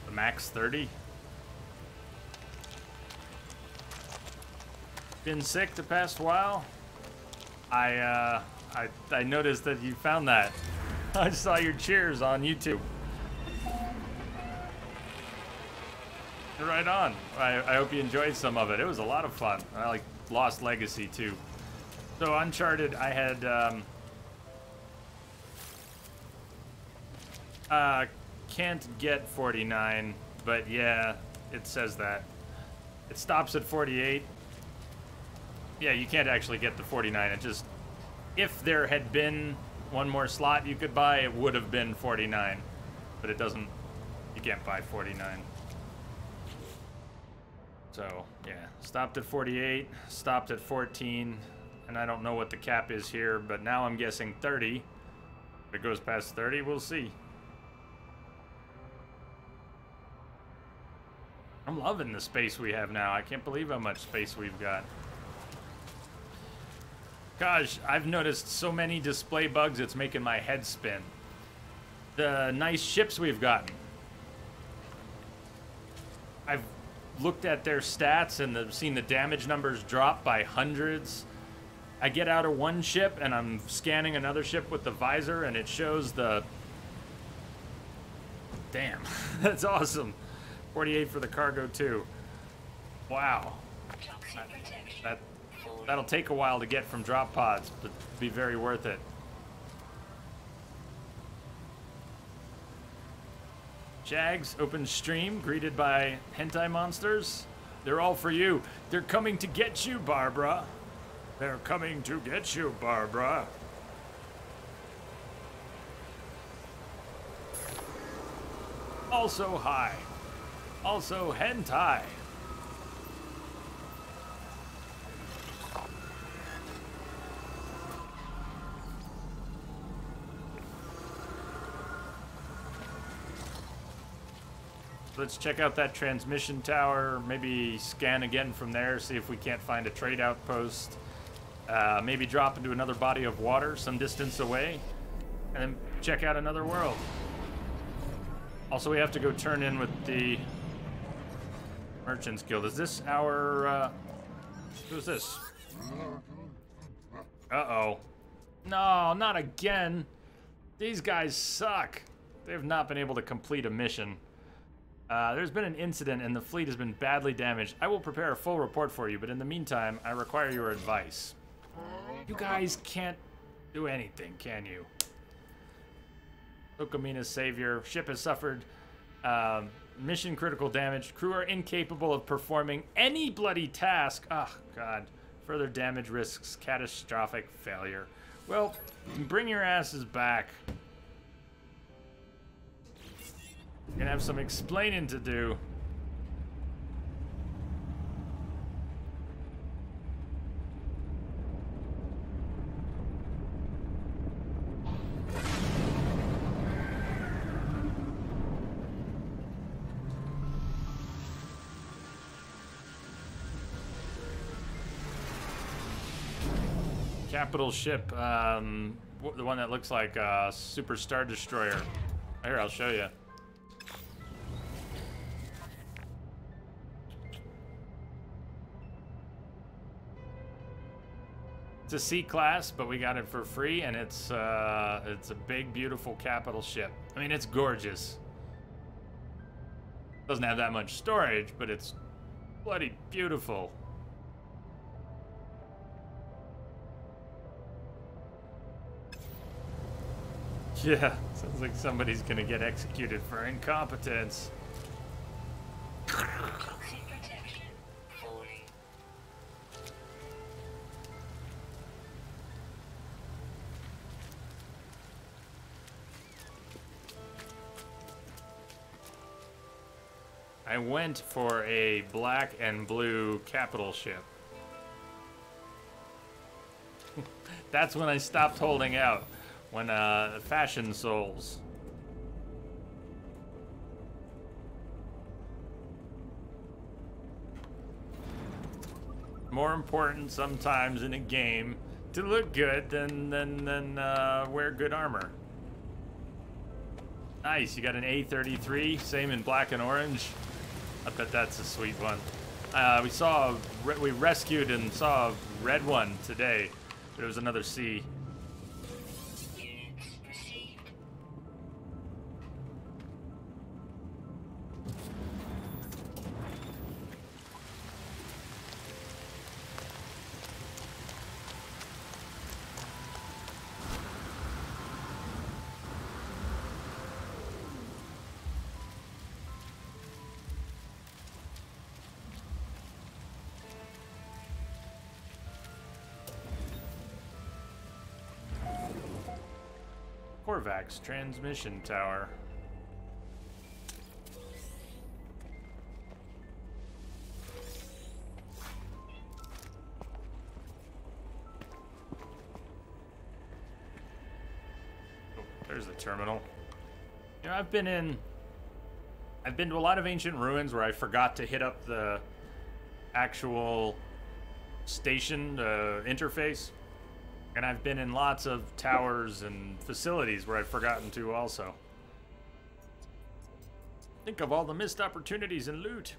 The max 30. Been sick the past while. I noticed that you found that. I saw your cheers on YouTube. Right on. I hope you enjoyed some of it. It was a lot of fun. I like Lost Legacy too. So Uncharted, I had can't get 49, but yeah, it says that. It stops at 48. Yeah, you can't actually get the 49. It just, if there had been one more slot you could buy, it would have been 49. But it doesn't, you can't buy 49. So, yeah, stopped at 48, stopped at 14, and I don't know what the cap is here, but now I'm guessing 30. If it goes past 30, we'll see. I'm loving the space we have now. I can't believe how much space we've got. Gosh, I've noticed so many display bugs, it's making my head spin. The nice ships we've gotten. I've looked at their stats and seen the damage numbers drop by hundreds. I get out of one ship and I'm scanning another ship with the visor and it shows the... Damn, that's awesome. 48 for the cargo too. Wow.
Toxic protection.
That'll take a while to get from drop pods, but be very worth it. Jags, open stream, greeted by hentai monsters. They're all for you. They're coming to get you, Barbara. They're coming to get you, Barbara. Also hi. Also hentai. Let's check out that transmission tower, maybe scan again from there, see if we can't find a trade outpost. Maybe drop into another body of water some distance away, and then check out another world. Also, we have to go turn in with the Merchants Guild. Is this our, who's this? Uh-oh. No, not again. These guys suck. They have not been able to complete a mission. There's been an incident and the fleet has been badly damaged. I will prepare a full report for you, but in the meantime, I require your advice. You guys can't do anything, can you? Okamina's savior. Ship has suffered mission critical damage. Crew are incapable of performing any bloody task. Oh, God. Further damage risks catastrophic failure. Well, bring your asses back. You're gonna have some explaining to do. Capital ship, the one that looks like a Super Star Destroyer. Here, I'll show you. It's a C-class, but we got it for free, and it's a big, beautiful capital ship. I mean, it's gorgeous. Doesn't have that much storage, but it's bloody beautiful. Yeah, sounds like somebody's gonna get executed for incompetence.
Toxic protection. 40.
I went for a black and blue capital ship. That's when I stopped holding out. When Fashion Souls. More important sometimes in a game to look good than wear good armor. Nice, you got an A33, same in black and orange. I bet that's a sweet one. We rescued and saw a red one today, but it was another C.
Units received.
Korvax transmission tower. Oh, there's the terminal. You know, I've been to a lot of ancient ruins where I forgot to hit up the actual station interface. And I've been in lots of towers and facilities where I've forgotten to also. Think of all the missed opportunities in loot.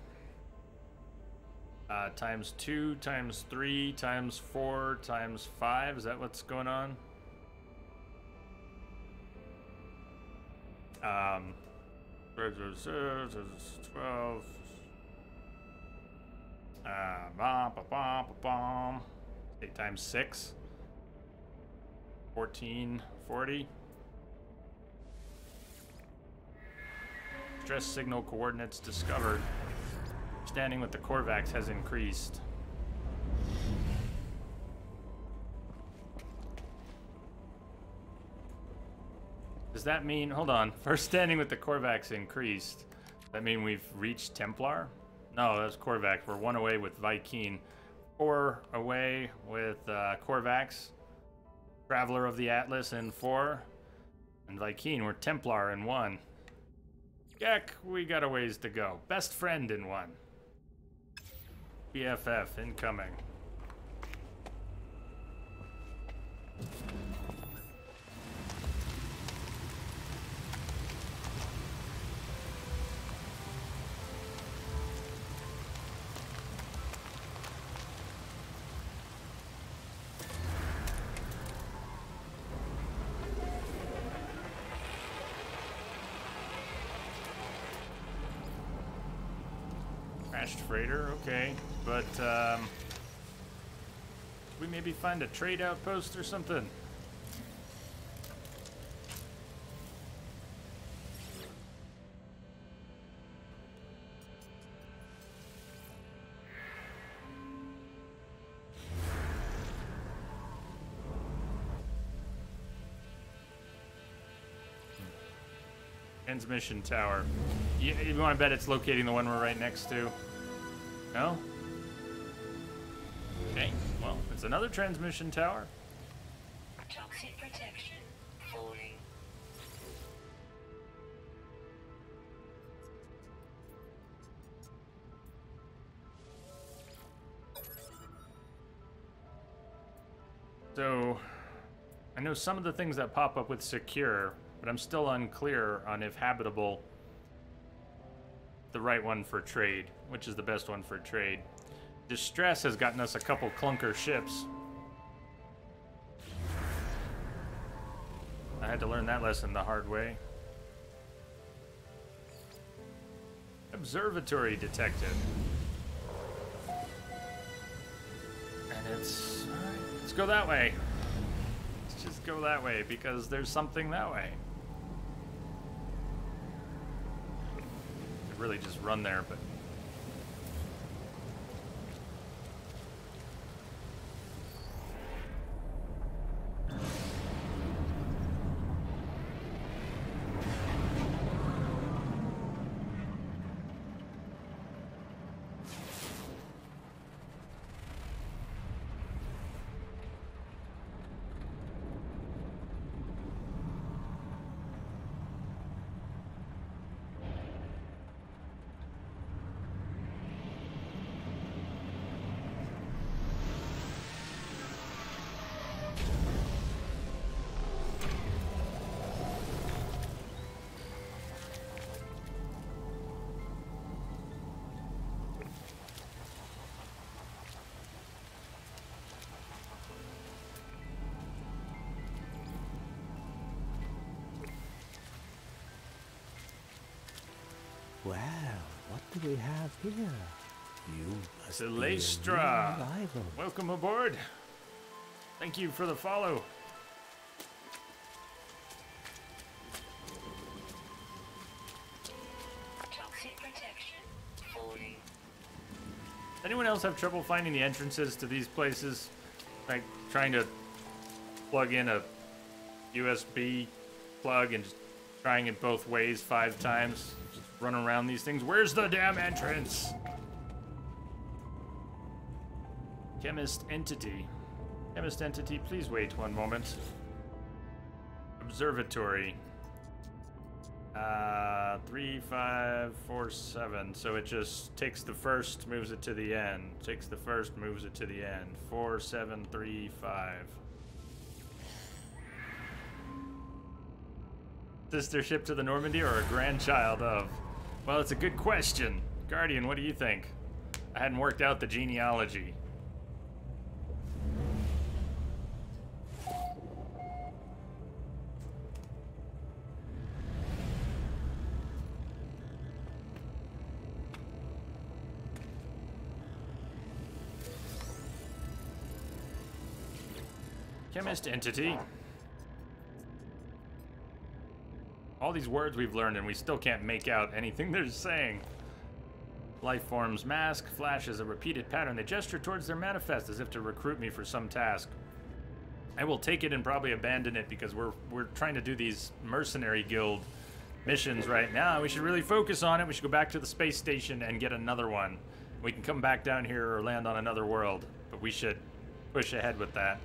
Times 2, times 3, times 4, times 5. Is that what's going on? 12. Times 6. 14, 40. Distress signal coordinates discovered. Standing with the Korvax has increased. Does that mean, hold on, first standing with the Korvax increased. Does that mean we've reached Templar? No, that's Korvax. We're 1 away with Vy'keen. 4 away with Korvax. Traveler of the Atlas in 4. And Vy'keen, we're Templar in 1. Gek, we got a ways to go. Best friend in 1. BFF incoming. Crashed freighter, okay, but we maybe find a trade outpost or something. Transmission tower. You want to bet it's locating the one we're right next to? No? Okay, well, it's another transmission tower.
Toxic protection. Falling.
So, I know some of the things that pop up with secure, but I'm still unclear on if habitable the right one for trade, which is the best one for trade. Distress has gotten us a couple clunker ships. I had to learn that lesson the hard way. Observatory detected. And it's... alright, let's go that way. Let's just go that way, because there's something that way. Really just run there, but
Well, what do we have here? You must be a new
Celestra,
arrival.
welcome aboard. Thank you for the follow.
Toxic protection. Falling.
Anyone else have trouble finding the entrances to these places? Like trying to plug in a USB plug and just trying it both ways 5 times? Just run around these things. Where's the damn entrance? Chemist entity. Chemist entity, please wait 1 moment. Observatory. 3, 5, 4, 7. So it just takes the first, moves it to the end. Takes the first, moves it to the end. 4, 7, 3, 5. Sister ship to the Normandy or a grandchild of? Well, it's a good question. Guardian, what do you think? I hadn't worked out the genealogy. Chemist entity. all these words we've learned, and we still can't make out anything they're saying. Life forms mask, flashes a repeated pattern. They gesture towards their manifest as if to recruit me for some task. I will take it and probably abandon it because we're trying to do these mercenary guild missions right now. We should really focus on it. We should go back to the space station and get another one. We can come back down here or land on another world, but we should push ahead with that.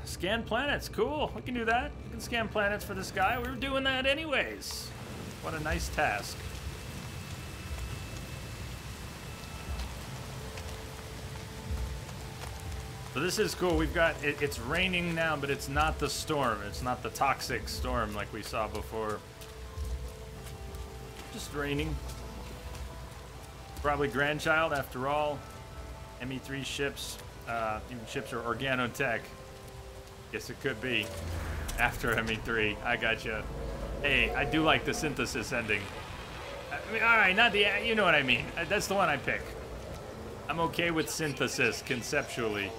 Scan planets, cool. We can do that. We can scan planets for this guy. We were doing that anyways. What a nice task. So this is cool. We've got, it's raining now, but it's not the storm. It's not the toxic storm like we saw before. Just raining. Probably grandchild after all. ME3 ships, even ships are organotech. Guess it could be after ME3. I gotcha. Hey, I do like the synthesis ending. I mean, all right, not the, you know what I mean. That's the one I pick. I'm okay with synthesis conceptually.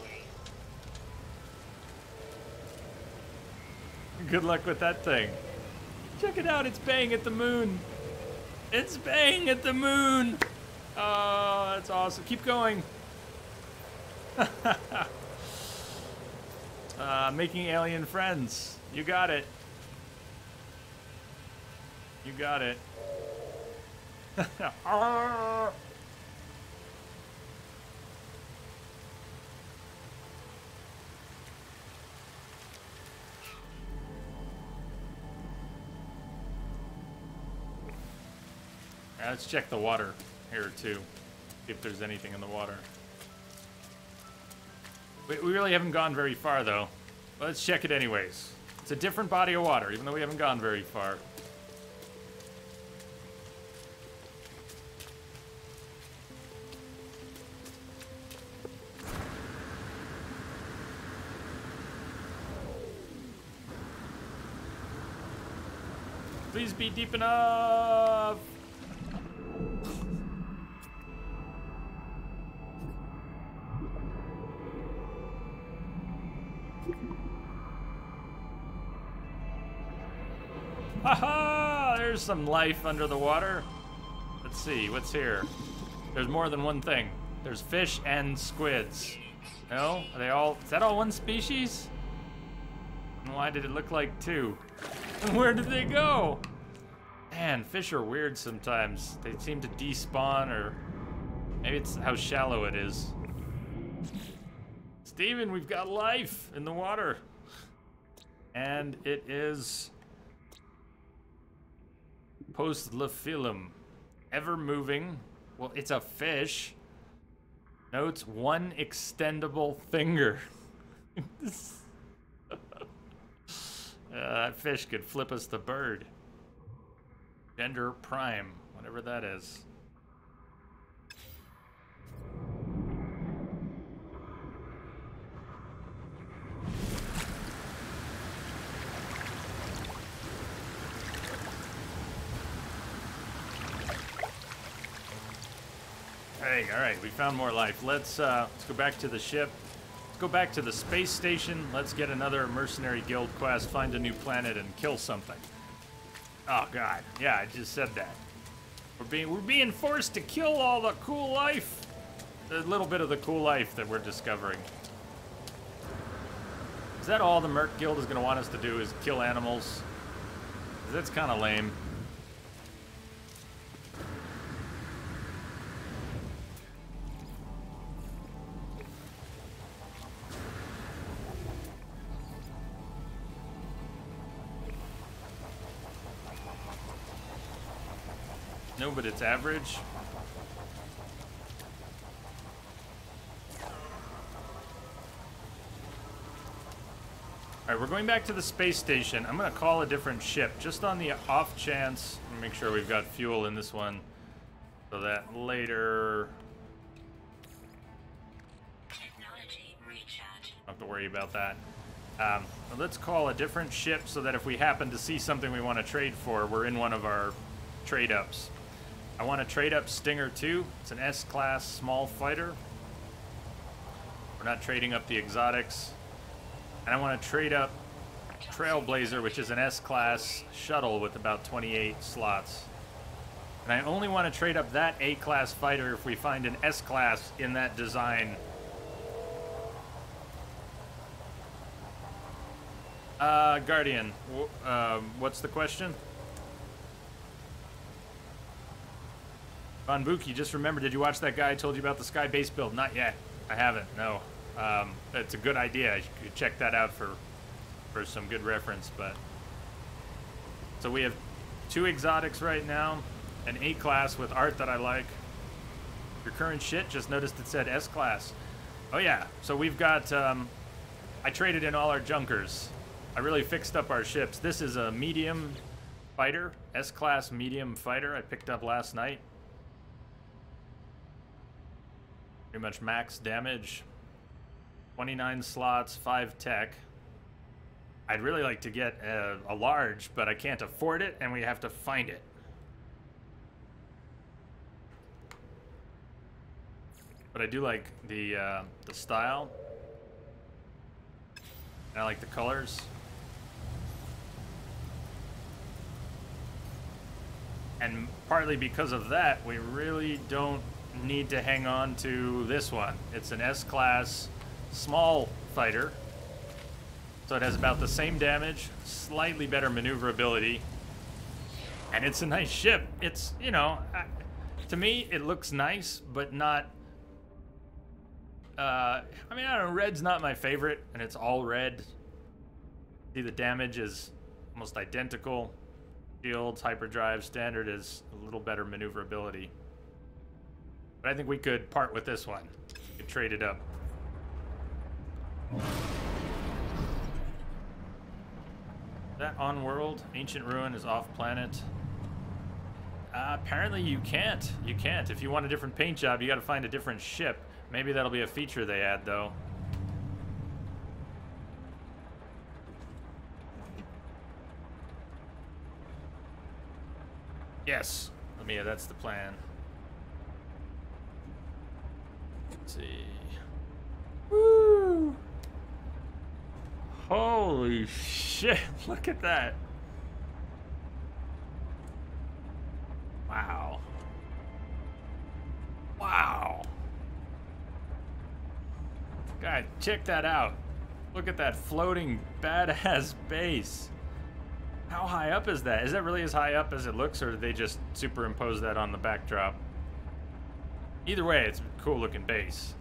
Good luck with that thing. Check it out, it's baying at the moon. It's baying at the moon. Oh, that's awesome. Keep going. Making alien friends. You got it. You got it. Let's check the water here too. See if there's anything in the water. We really haven't gone very far though. But let's check it anyways. It's a different body of water, even though we haven't gone very far. Please be deep enough. Haha! There's some life under the water. Let's see, what's here? There's more than one thing. There's fish and squids. No? Are they all, is that all one species? And why did it look like two? And where did they go? Man, fish are weird sometimes. They seem to despawn, or maybe it's how shallow it is. Steven, we've got life in the water. And it is Postlephyllum. Ever moving. Well, it's a fish. Notes one extendable finger. That fish could flip us the bird. Gender prime, whatever that is. Hey, all right, we found more life. Let's go back to the ship. Let's go back to the space station. Let's get another mercenary guild quest, find a new planet, and kill something. Oh God, yeah, I just said that. We're being forced to kill all the cool life. A little bit of the cool life that we're discovering. Is that all the Merc Guild is going to want us to do? Is kill animals? 'Cause that's kind of lame. No, but it's average. Alright, we're going back to the space station. I'm gonna call a different ship, just on the off chance. Make sure we've got fuel in this one, so that later...
Technology recharge.
Don't have to worry about that. Let's call a different ship so that if we happen to see something we want to trade for, we're in one of our trade-ups. I want to trade up Stinger 2. It's an S-class small fighter. We're not trading up the exotics. And I want to trade up Trailblazer, which is an S-class shuttle with about 28 slots. And I only want to trade up that A-class fighter if we find an S-class in that design. Guardian, what's the question? Von Buki, just remember, did you watch that guy I told you about the Sky base build? Not yet. I haven't, no. It's a good idea. You could check that out for some good reference, but... So we have 2 exotics right now, an A-class with art that I like. Your current shit, just noticed it said S-class. Oh yeah, so we've got, I traded in all our junkers. I really fixed up our ships. This is a medium fighter, S-class medium fighter I picked up last night. Pretty much max damage. 29 slots, 5 tech. I'd really like to get a large, but I can't afford it, and we have to find it. But I do like the style. And I like the colors. And partly because of that, we really don't need to hang on to this one. It's an S-class small fighter. So it has about the same damage, slightly better maneuverability. And it's a nice ship. It's, you know, to me, it looks nice, but not... I mean, I don't know, red's not my favorite, and it's all red. See, the damage is almost identical. Shields, hyperdrive, standard is a little better maneuverability. But I think we could part with this one. We could trade it up. Is that on world? Ancient Ruin is off planet. Apparently you can't. You can't. If you want a different paint job, you gotta find a different ship. Maybe that'll be a feature they add, though. Yes. Lamia, that's the plan. Let's see. Woo! Holy shit, look at that. Wow. Wow. God, check that out. Look at that floating badass base. How high up is that? Is that really as high up as it looks, or did they just superimpose that on the backdrop? Either way, it's a cool looking base.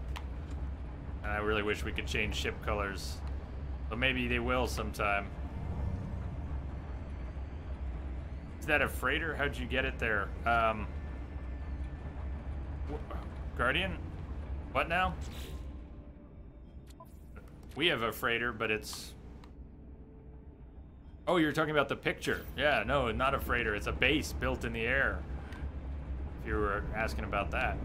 And I really wish we could change ship colors. But maybe they will sometime. Is that a freighter? How'd you get it there? Guardian? What now? We have a freighter, but it's... Oh, you're talking about the picture. Yeah, no, not a freighter. It's a base built in the air. If you were asking about that.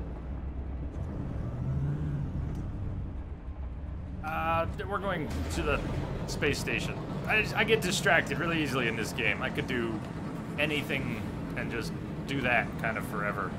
We're going to the space station. I get distracted really easily in this game. I could do anything and just do that kind of forever.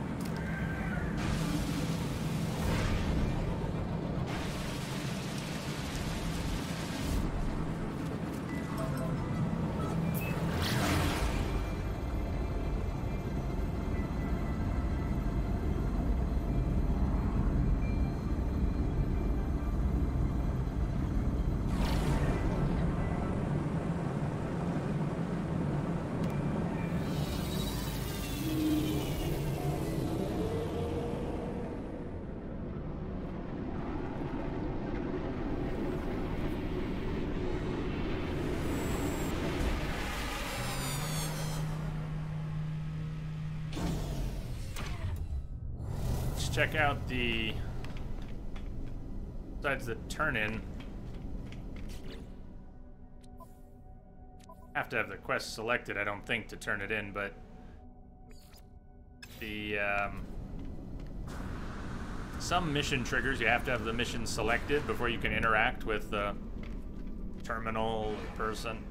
Check out the, besides the turn-in, have to have the quest selected, I don't think, to turn it in, but the, some mission triggers, you have to have the mission selected before you can interact with the terminal person.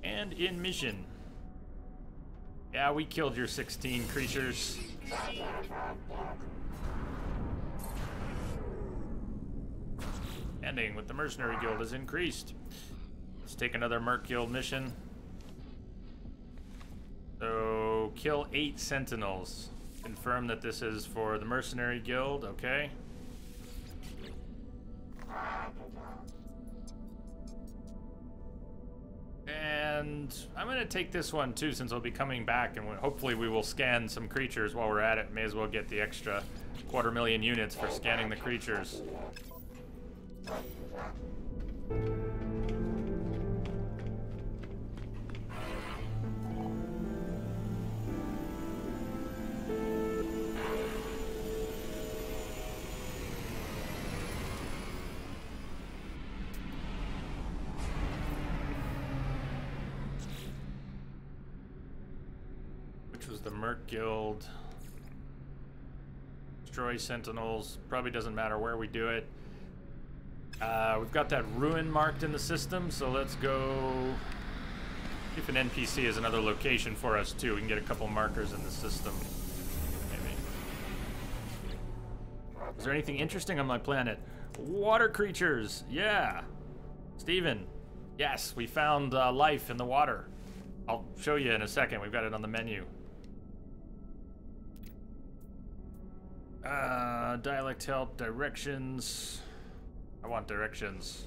And in mission. Yeah, we killed your 16 creatures. Ending with the Mercenary Guild has increased. Let's take another Merc Guild mission. So, kill 8 Sentinels. Confirm that this is for the Mercenary Guild, okay. And I'm gonna take this one too, since I'll be coming back, and hopefully we will scan some creatures while we're at it. May as well get the extra 250,000 units for scanning the creatures. The Merc Guild. Destroy Sentinels. Probably doesn't matter where we do it. We've got that ruin marked in the system, so let's go. If an NPC is another location for us too, we can get a couple markers in the system. Maybe. Is there anything interesting on my planet? Water creatures. Yeah. Steven. Yes, we found life in the water. I'll show you in a second. We've got it on the menu. Dialect help, directions. I want directions.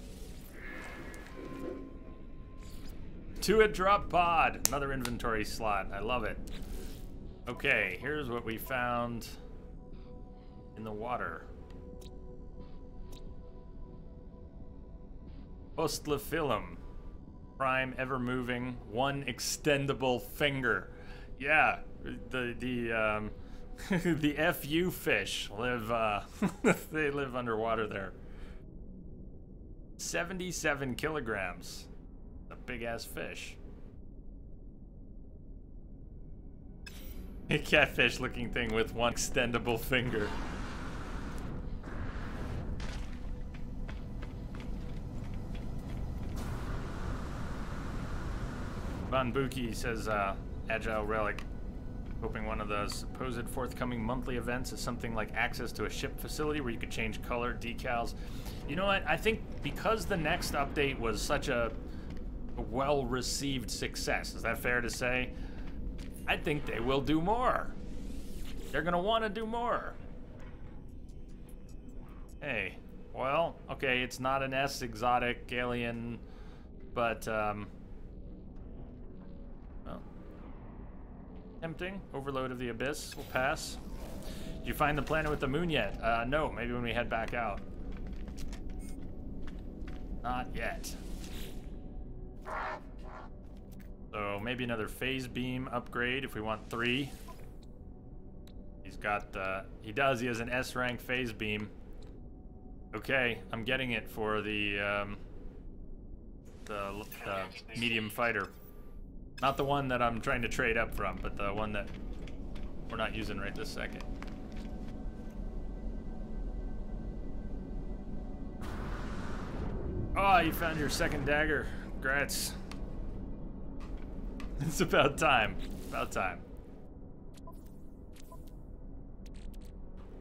To a drop pod, another inventory slot. I love it. Okay, here's what we found in the water. Ostlophyllum, prime, ever moving, one extendable finger. Yeah, the the FU fish live, they live underwater there. 77 kilograms. A big ass fish. A catfish looking thing with one extendable finger. Von Buki says, Agile Relic. Hoping one of the supposed forthcoming monthly events is something like access to a ship facility where you could change color, decals. You know what? I think because the next update was such a well-received success, is that fair to say? I think they will do more. They're gonna want to do more. Hey, well, okay, it's not an S exotic alien, but, well, tempting. Overload of the Abyss will pass. Did you find the planet with the moon yet? No, maybe when we head back out. Not yet. So maybe another phase beam upgrade if we want 3. He's got, he has an S rank phase beam. Okay, I'm getting it for the medium fighter. Not the one that I'm trying to trade up from, but the one that we're not using right this second. Oh, you found your second dagger. Congrats. It's about time. About time.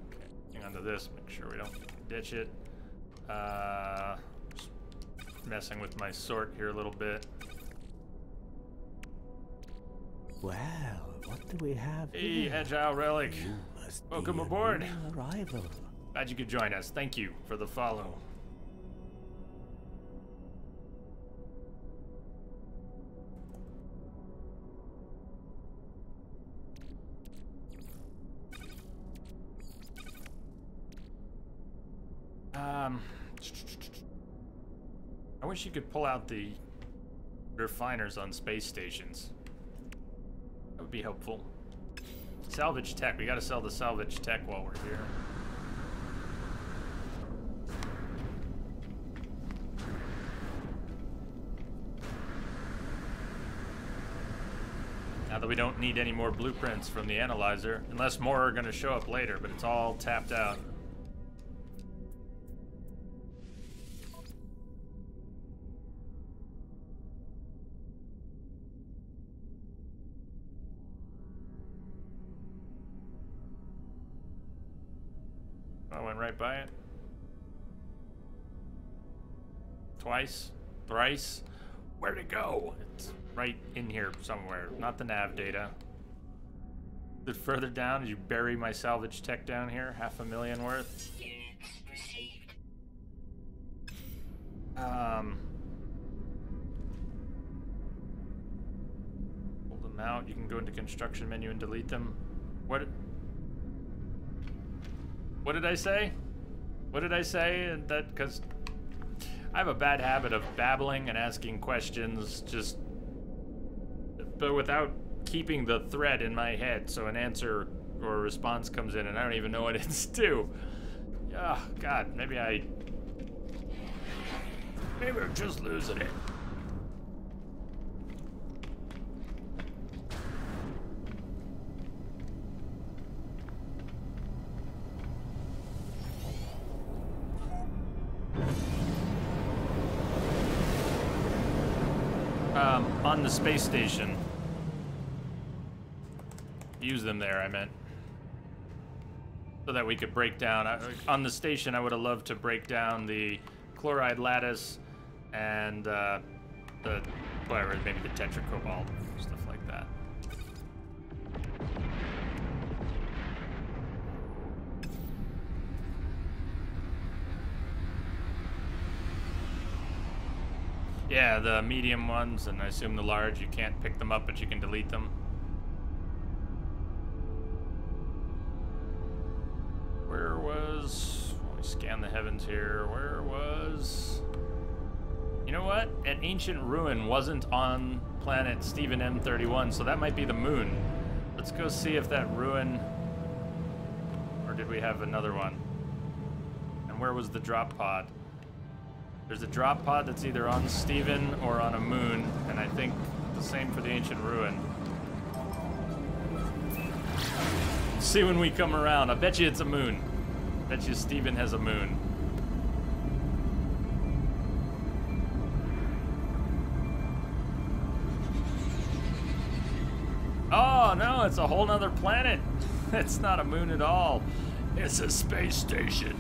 Okay, hang on to this, make sure we don't ditch it. Just messing with my sort here a little bit.
Well, what do we have
Hey,
here?
Agile Relic. Welcome aboard.
Arrival.
Glad you could join us. Thank you for the follow. I wish you could pull out the refiners on space stations. That would be helpful. Salvage tech. We gotta sell the salvage tech while we're here. Now that we don't need any more blueprints from the analyzer, unless more are gonna show up later, but it's all tapped out. I went right by it. Twice? Thrice? Where'd it go? It's right in here somewhere. Not the nav data. Is it further down? Did you bury my salvage tech down here? 500,000 worth?
Units received.
Pull them out. You can go into construction menu and delete them. What did I say? What did I say? And that, because I have a bad habit of babbling and asking questions just, but without keeping the thread in my head, so an answer or a response comes in and I don't even know what it's to. Oh, God, maybe I'm just losing it. On the space station. Use them there, I meant. So that we could break down. On the station, I would have loved to break down the chloride lattice and the, whatever, maybe the tetracobalt, stuff like that. Yeah, the medium ones, and I assume the large, you can't pick them up, but you can delete them. Where was... Let me scan the heavens here. Where was... You know what? An ancient ruin wasn't on planet Stephen M31, so that might be the moon. Let's go see if that ruin... Or did we have another one? And where was the drop pod? There's a drop pod that's either on Stephen or on a moon, and I think the same for the ancient ruin. See when we come around. I bet you it's a moon. Bet you Stephen has a moon. Oh no, it's a whole nother planet. It's not a moon at all. It's a space station.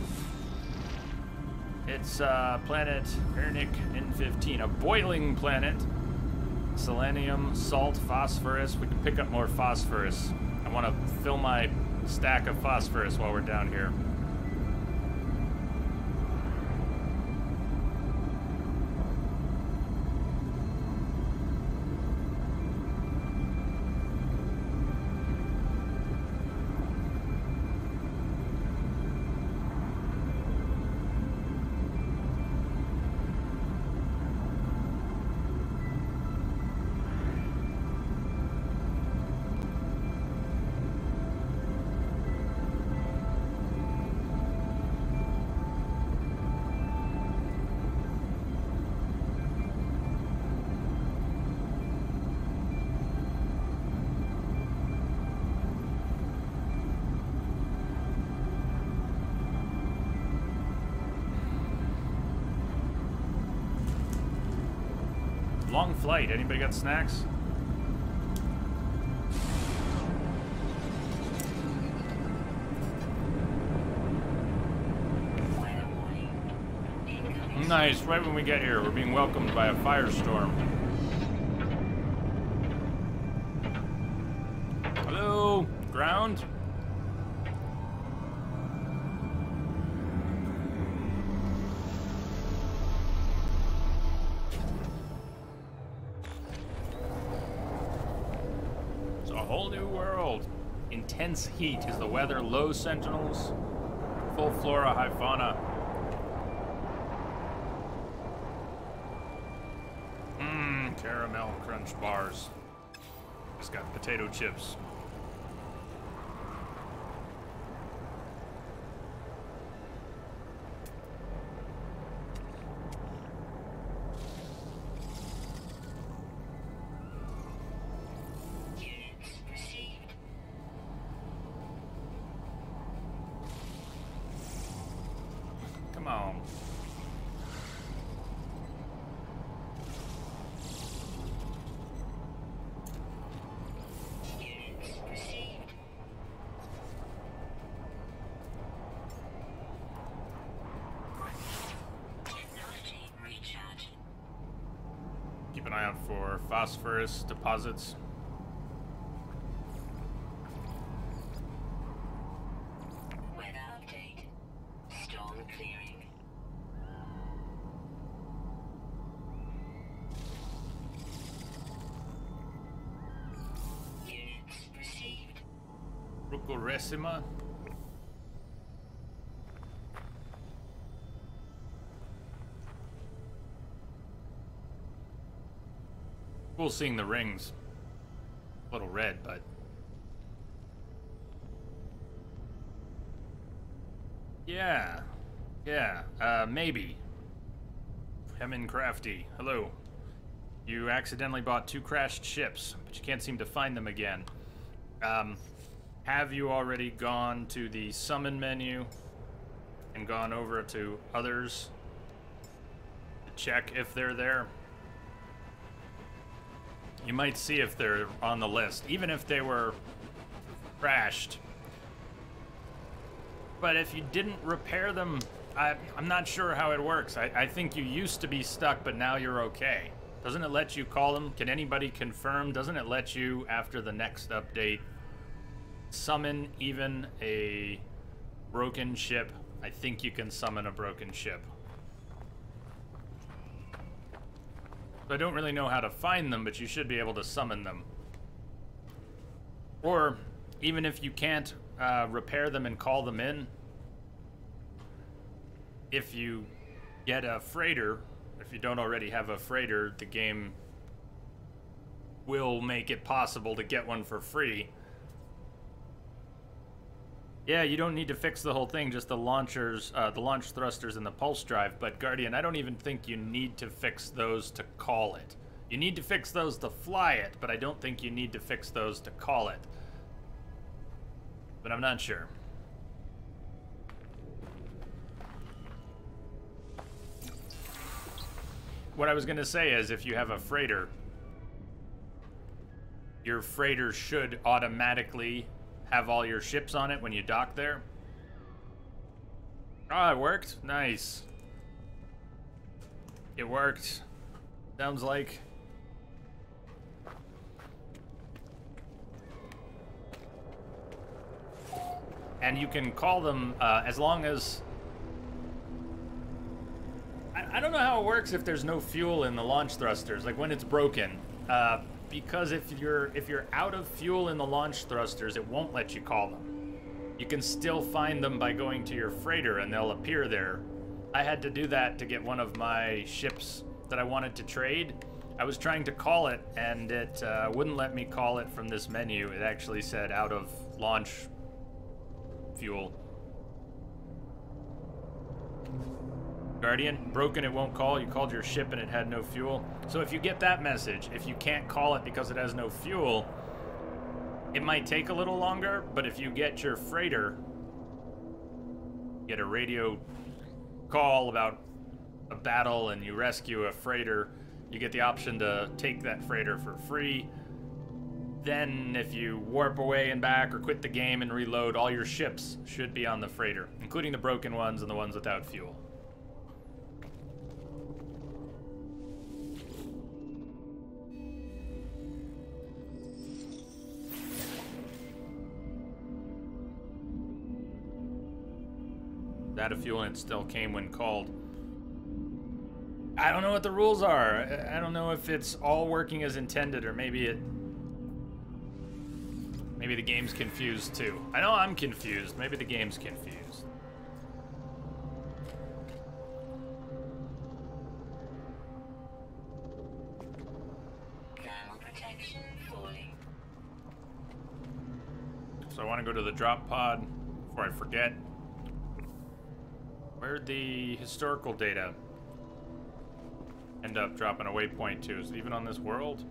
It's planet Ernic N15, a boiling planet. Selenium, salt, phosphorus. We can pick up more phosphorus. I want to fill my stack of phosphorus while we're down here. Long flight. Anybody got snacks? Nice. Right when we get here, we're being welcomed by a firestorm. Hello, ground. Whole new world. Intense heat is the weather. Low sentinels. Full flora, high fauna. Caramel crunch bars. It's got potato chips. Come on. phosphorus deposits.
Weather update. Storm clearing. Units received.
Rukulresima. Cool seeing the rings. A little red, but... Yeah. Maybe. Hemin Crafty. Hello. You accidentally bought 2 crashed ships, but you can't seem to find them again. Have you already gone to the summon menu and gone over to others to check if they're there? You might see if they're on the list, even if they were crashed. But if you didn't repair them, I'm not sure how it works. I think you used to be stuck, but now you're okay. Doesn't it let you call them? Can anybody confirm? Doesn't it let you, after the next update, summon even a broken ship? I think you can summon a broken ship. I don't really know how to find them, but you should be able to summon them. Or, even if you can't repair them and call them in, if you get a freighter, if you don't already have a freighter, the game will make it possible to get one for free. Yeah, you don't need to fix the whole thing, just the launchers, the launch thrusters and the pulse drive. But Guardian, I don't even think you need to fix those to call it. You need to fix those to fly it, but I don't think you need to fix those to call it. But I'm not sure. What I was going to say is, if you have a freighter, your freighter should automatically have all your ships on it when you dock there. Ah, it worked? Nice. It worked. Sounds like. And you can call them as long as... I don't know how it works if there's no fuel in the launch thrusters, like when it's broken. Because if you're out of fuel in the launch thrusters, it won't let you call them. You can still find them by going to your freighter and they'll appear there. I had to do that to get one of my ships that I wanted to trade. I was trying to call it and it wouldn't let me call it from this menu. It actually said out of launch fuel. Guardian, broken, it won't call. You called your ship and it had no fuel. So if you get that message, if you can't call it because it has no fuel, it might take a little longer, but if you get your freighter, get a radio call about a battle and you rescue a freighter, you get the option to take that freighter for free. Then if you warp away and back or quit the game and reload, all your ships should be on the freighter, including the broken ones and the ones without fuel. Out of fuel and it still came when called. I don't know what the rules are. I don't know if it's all working as intended or maybe the game's confused too. I know I'm confused. Maybe the game's confused.
Thermal protection falling.
So I want to go to the drop pod before I forget. Where'd the historical data end up dropping a waypoint to? Is it even on this world?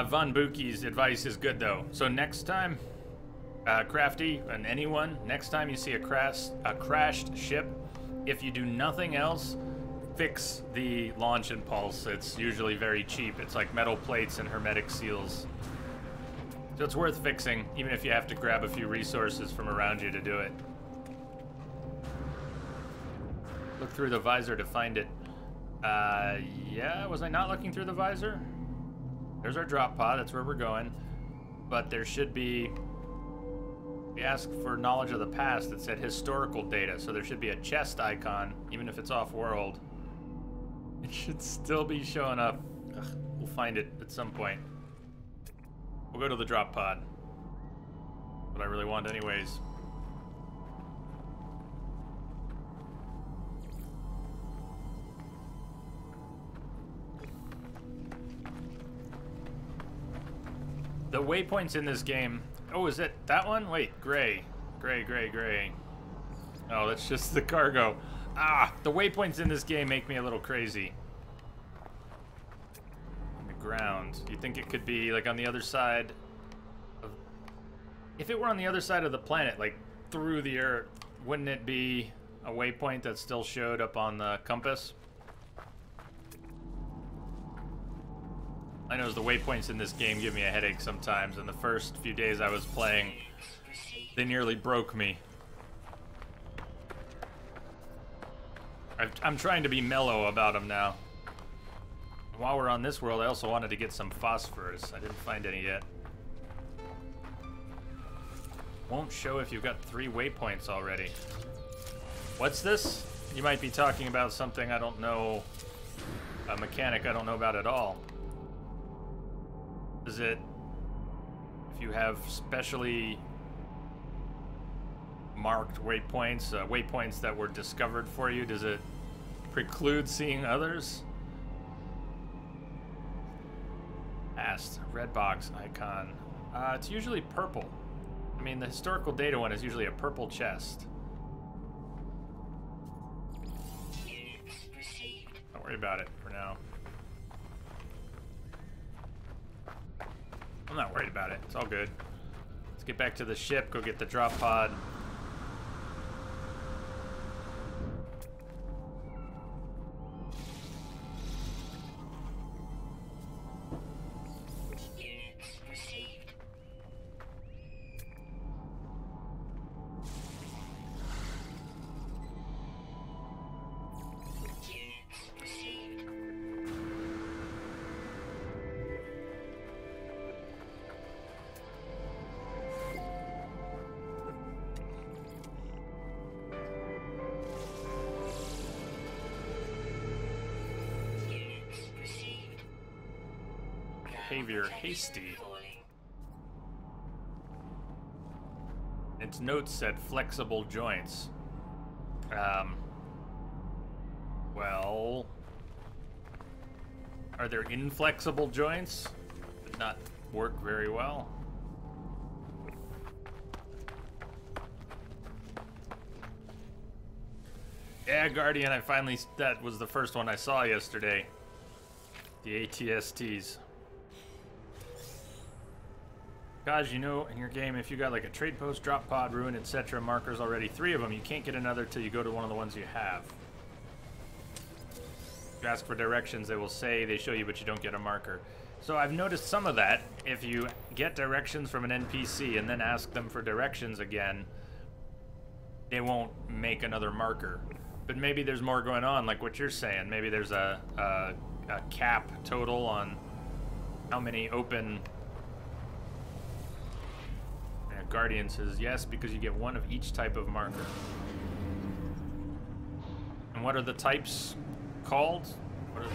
Von Buki's advice is good though. So next time, Crafty and anyone, next time you see a crashed ship, if you do nothing else, fix the launch impulse. It's usually very cheap. It's like metal plates and hermetic seals. So it's worth fixing, even if you have to grab a few resources from around you to do it. Look through the visor to find it. Yeah, was I not looking through the visor? There's our drop pod, that's where we're going. But there should be... We asked for knowledge of the past that said historical data, so there should be a chest icon, even if it's off-world. It should still be showing up. Ugh, we'll find it at some point. We'll go to the drop pod. What I really want anyways. The waypoints in this game... Oh, is it that one? Wait, gray. Gray. Oh, that's just the cargo. Ah, the waypoints in this game make me a little crazy. On the ground. You think it could be, like, on the other side of... If it were on the other side of the planet, like, through the Earth, wouldn't it be a waypoint that still showed up on the compass? I know the waypoints in this game give me a headache sometimes, and the first few days I was playing, they nearly broke me. I'm trying to be mellow about them now. While we're on this world, I also wanted to get some phosphorus. I didn't find any yet. Won't show if you've got 3 waypoints already. What's this? You might be talking about something I don't know, a mechanic I don't know about at all. Is it, if you have specially marked waypoints, waypoints that were discovered for you, does it preclude seeing others? Past, red box icon. It's usually purple. I mean, the historical data one is usually a purple chest. Don't worry about it for now. I'm not worried about it. It's all good. Let's get back to the ship, go get the drop pod. Behavior hasty. Its notes said flexible joints. Well, are there inflexible joints that not work very well? Yeah, Guardian, I finally, that was the first one I saw yesterday. The ATSTs. Guys, you know, in your game, if you got like a trade post, drop pod, ruin, etc. markers already, 3 of them, you can't get another till you go to one of the ones you have. If you ask for directions, they will say they show you, but you don't get a marker. So I've noticed some of that. If you get directions from an NPC and then ask them for directions again, they won't make another marker. But maybe there's more going on, like what you're saying. Maybe there's a cap total on how many open... Guardian says yes, because you get 1 of each type of marker. And what are the types called? What are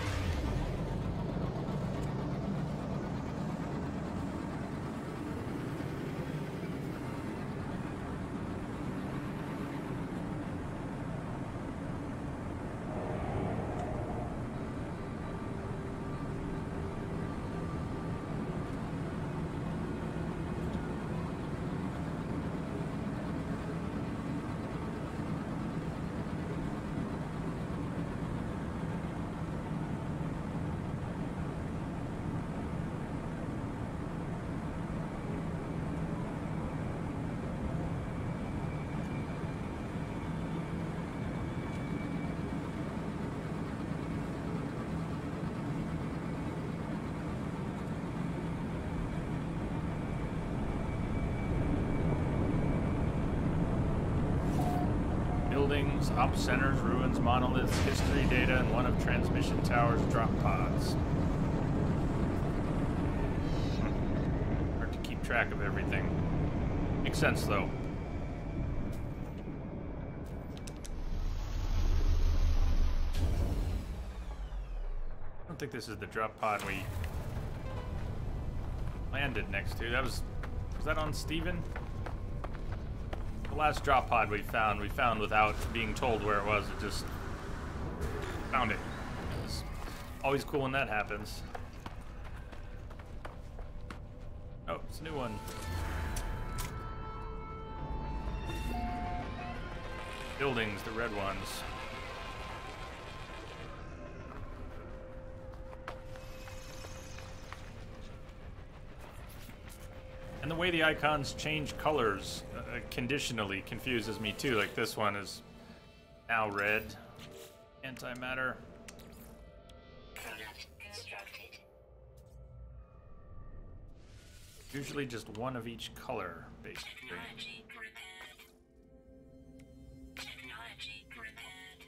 buildings, op centers, ruins, monoliths, history data, and one of transmission towers drop pods. Hard to keep track of everything. Makes sense though. I don't think this is the drop pod we landed next to. Was that on Steven? The last drop pod we found without being told where it was. It just found it. It's always cool when that happens. Oh, it's a new one. Buildings, the red ones. And the way the icons change colors conditionally confuses me too. Like this one is now red. Antimatter.
Product constructed.
Usually just one of each color, basically.
Technology prepared. Technology prepared.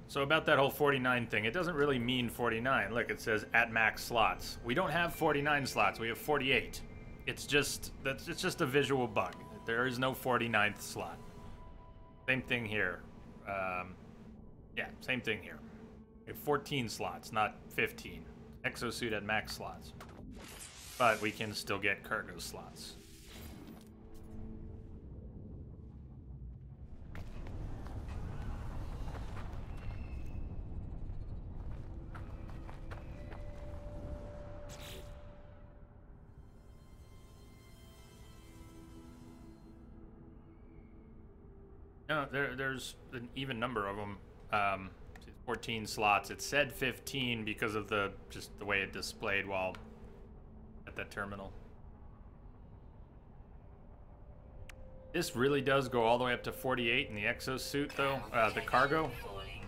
So about that whole 49 thing, it doesn't really mean 49. Look, it says at max slots. We don't have 49 slots. We have 48. It's just a visual bug. There is no 49th slot. Same thing here. Yeah, same thing here. We have 14 slots, not 15. Exosuit at max slots. But we can still get cargo slots. No, there's an even number of them. 14 slots. It said 15 because of just the way it displayed while at that terminal. This really does go all the way up to 48 in the exosuit, though. The cargo,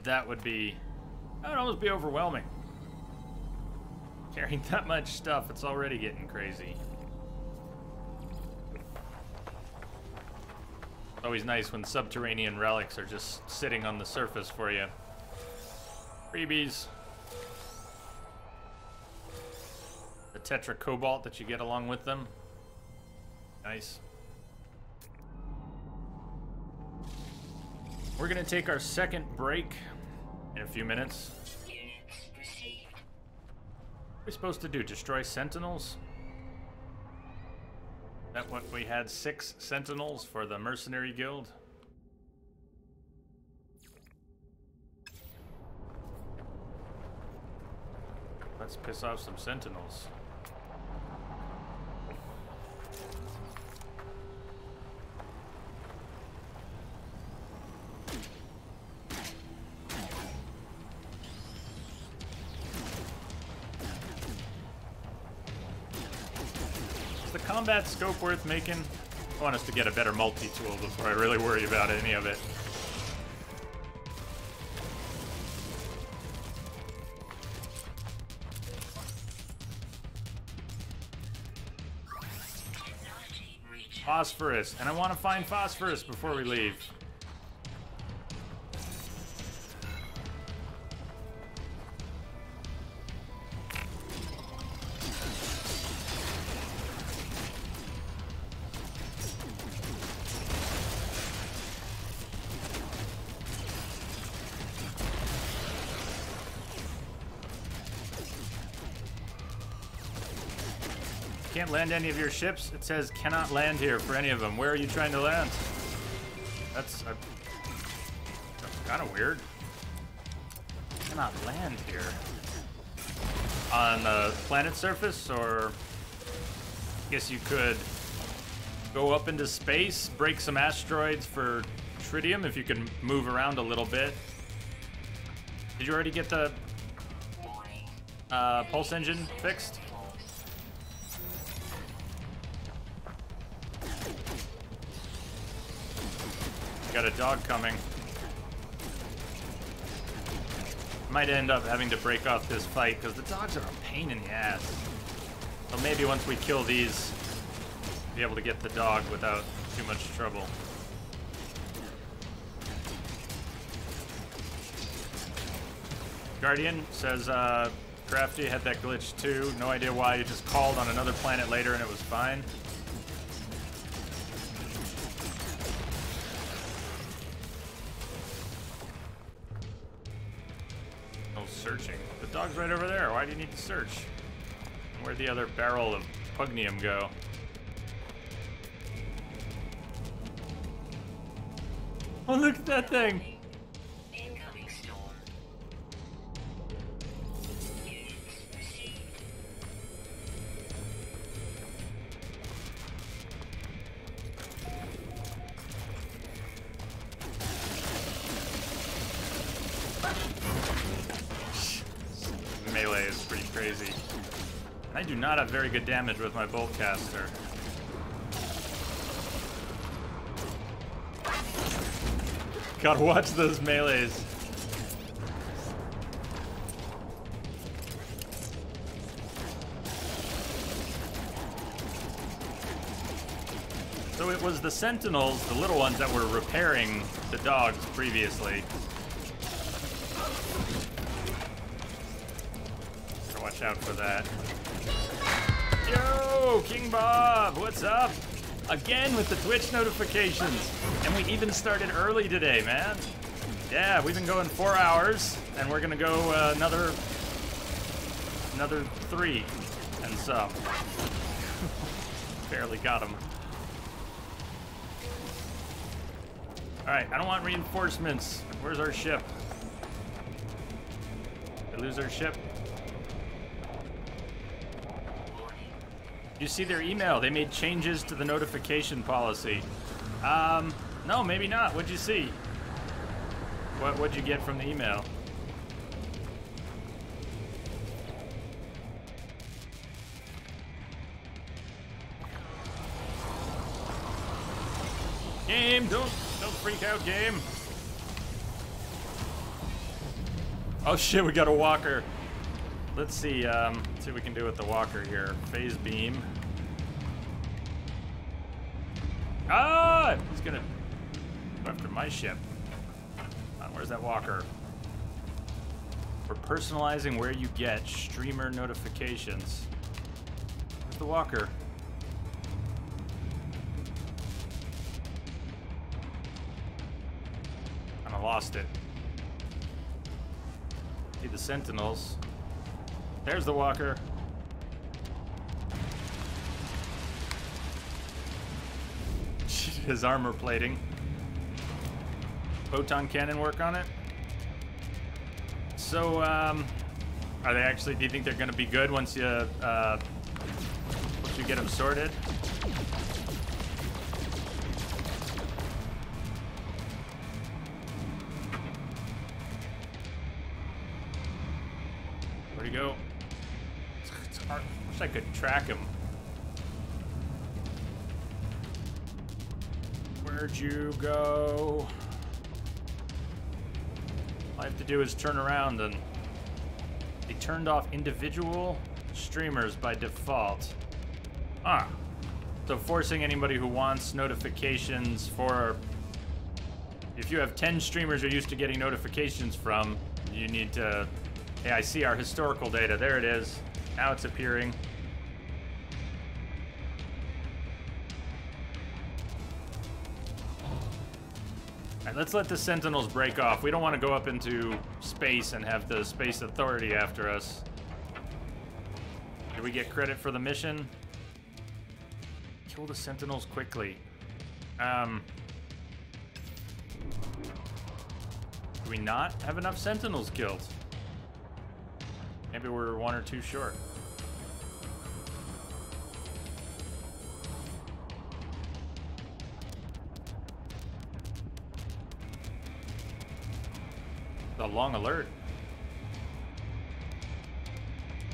that would almost be overwhelming. Carrying that much stuff, it's already getting crazy. Always nice when subterranean relics are just sitting on the surface for you. Freebies. The Tetra Cobalt that you get along with them. Nice. We're gonna take our second break in a few minutes.
Units received.
What are we supposed to do? Destroy sentinels? That what we had 6 sentinels for the mercenary guild? Let's piss off some sentinels. Is the combat scope worth making? I want us to get a better multi-tool before I really worry about any of it.
Technology reach.
Phosphorus, and I want to find phosphorus before we leave. Can't land any of your ships. It says cannot land here for any of them. Where are you trying to land? That's kind of weird. Cannot land here. On the planet surface, or I guess you could go up into space, break some asteroids for tritium if you can move around a little bit. Did you already get the pulse engine fixed? Got a dog coming. Might end up having to break off this fight because the dogs are a pain in the ass. So maybe once we kill these, be able to get the dog without too much trouble. Guardian says, Crafty had that glitch too. No idea why. You just called on another planet later and it was fine. No searching. The dog's right over there. Why do you need to search? Where'd the other barrel of pugnium go? Oh, look at that thing!
Incoming storm. Units received.
Melee is pretty crazy. I do not have very good damage with my bolt caster. Gotta watch those melees. So it was the Sentinels, the little ones, that were repairing the dogs previously. Gotta watch out for that. Yo, King Bob, what's up? Again with the Twitch notifications. And we even started early today, man. Yeah, we've been going 4 hours, and we're gonna go another 3 and some. Barely got him. All right, I don't want reinforcements. Where's our ship? Did we lose our ship? You see their email? They made changes to the notification policy. No, maybe not. What'd you see? What'd you get from the email? Game, don't freak out, game. Oh shit, we got a walker. Let's see what we can do with the walker here. Phase beam. Ah! He's gonna go after my ship. Where's that walker? We're personalizing where you get streamer notifications. Where's the walker? Kinda lost it. See the Sentinels. There's the walker. His armor plating. Photon cannon work on it. So, are they actually? Do you think they're going to be good once you get them sorted? Where'd he go? It's hard. I wish I could track him. Where'd you go? All I have to do is turn around, and they turned off individual streamers by default. Ah. So forcing anybody who wants notifications for... If you have 10 streamers you're used to getting notifications from, you need to... Hey, I see our historical data. There it is. Now it's appearing. Alright, let's let the Sentinels break off. We don't want to go up into space and have the Space Authority after us. Did we get credit for the mission? Kill the Sentinels quickly. Do we not have enough Sentinels killed? Maybe we're 1 or 2 short. The long alert.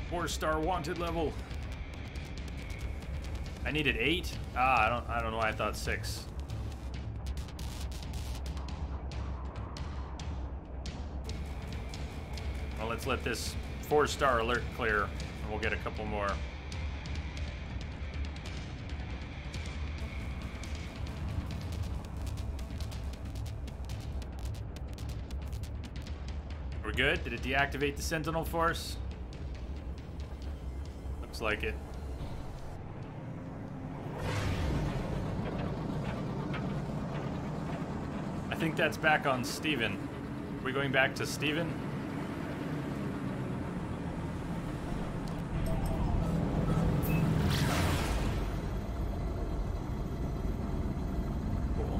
4-star wanted level. I needed 8. I don't know why I thought 6. Well, let's let this 4-star alert clear, and we'll get a couple more. We're good? Did it deactivate the Sentinel Force? Looks like it. I think that's back on Steven. Are we going back to Steven? Cool.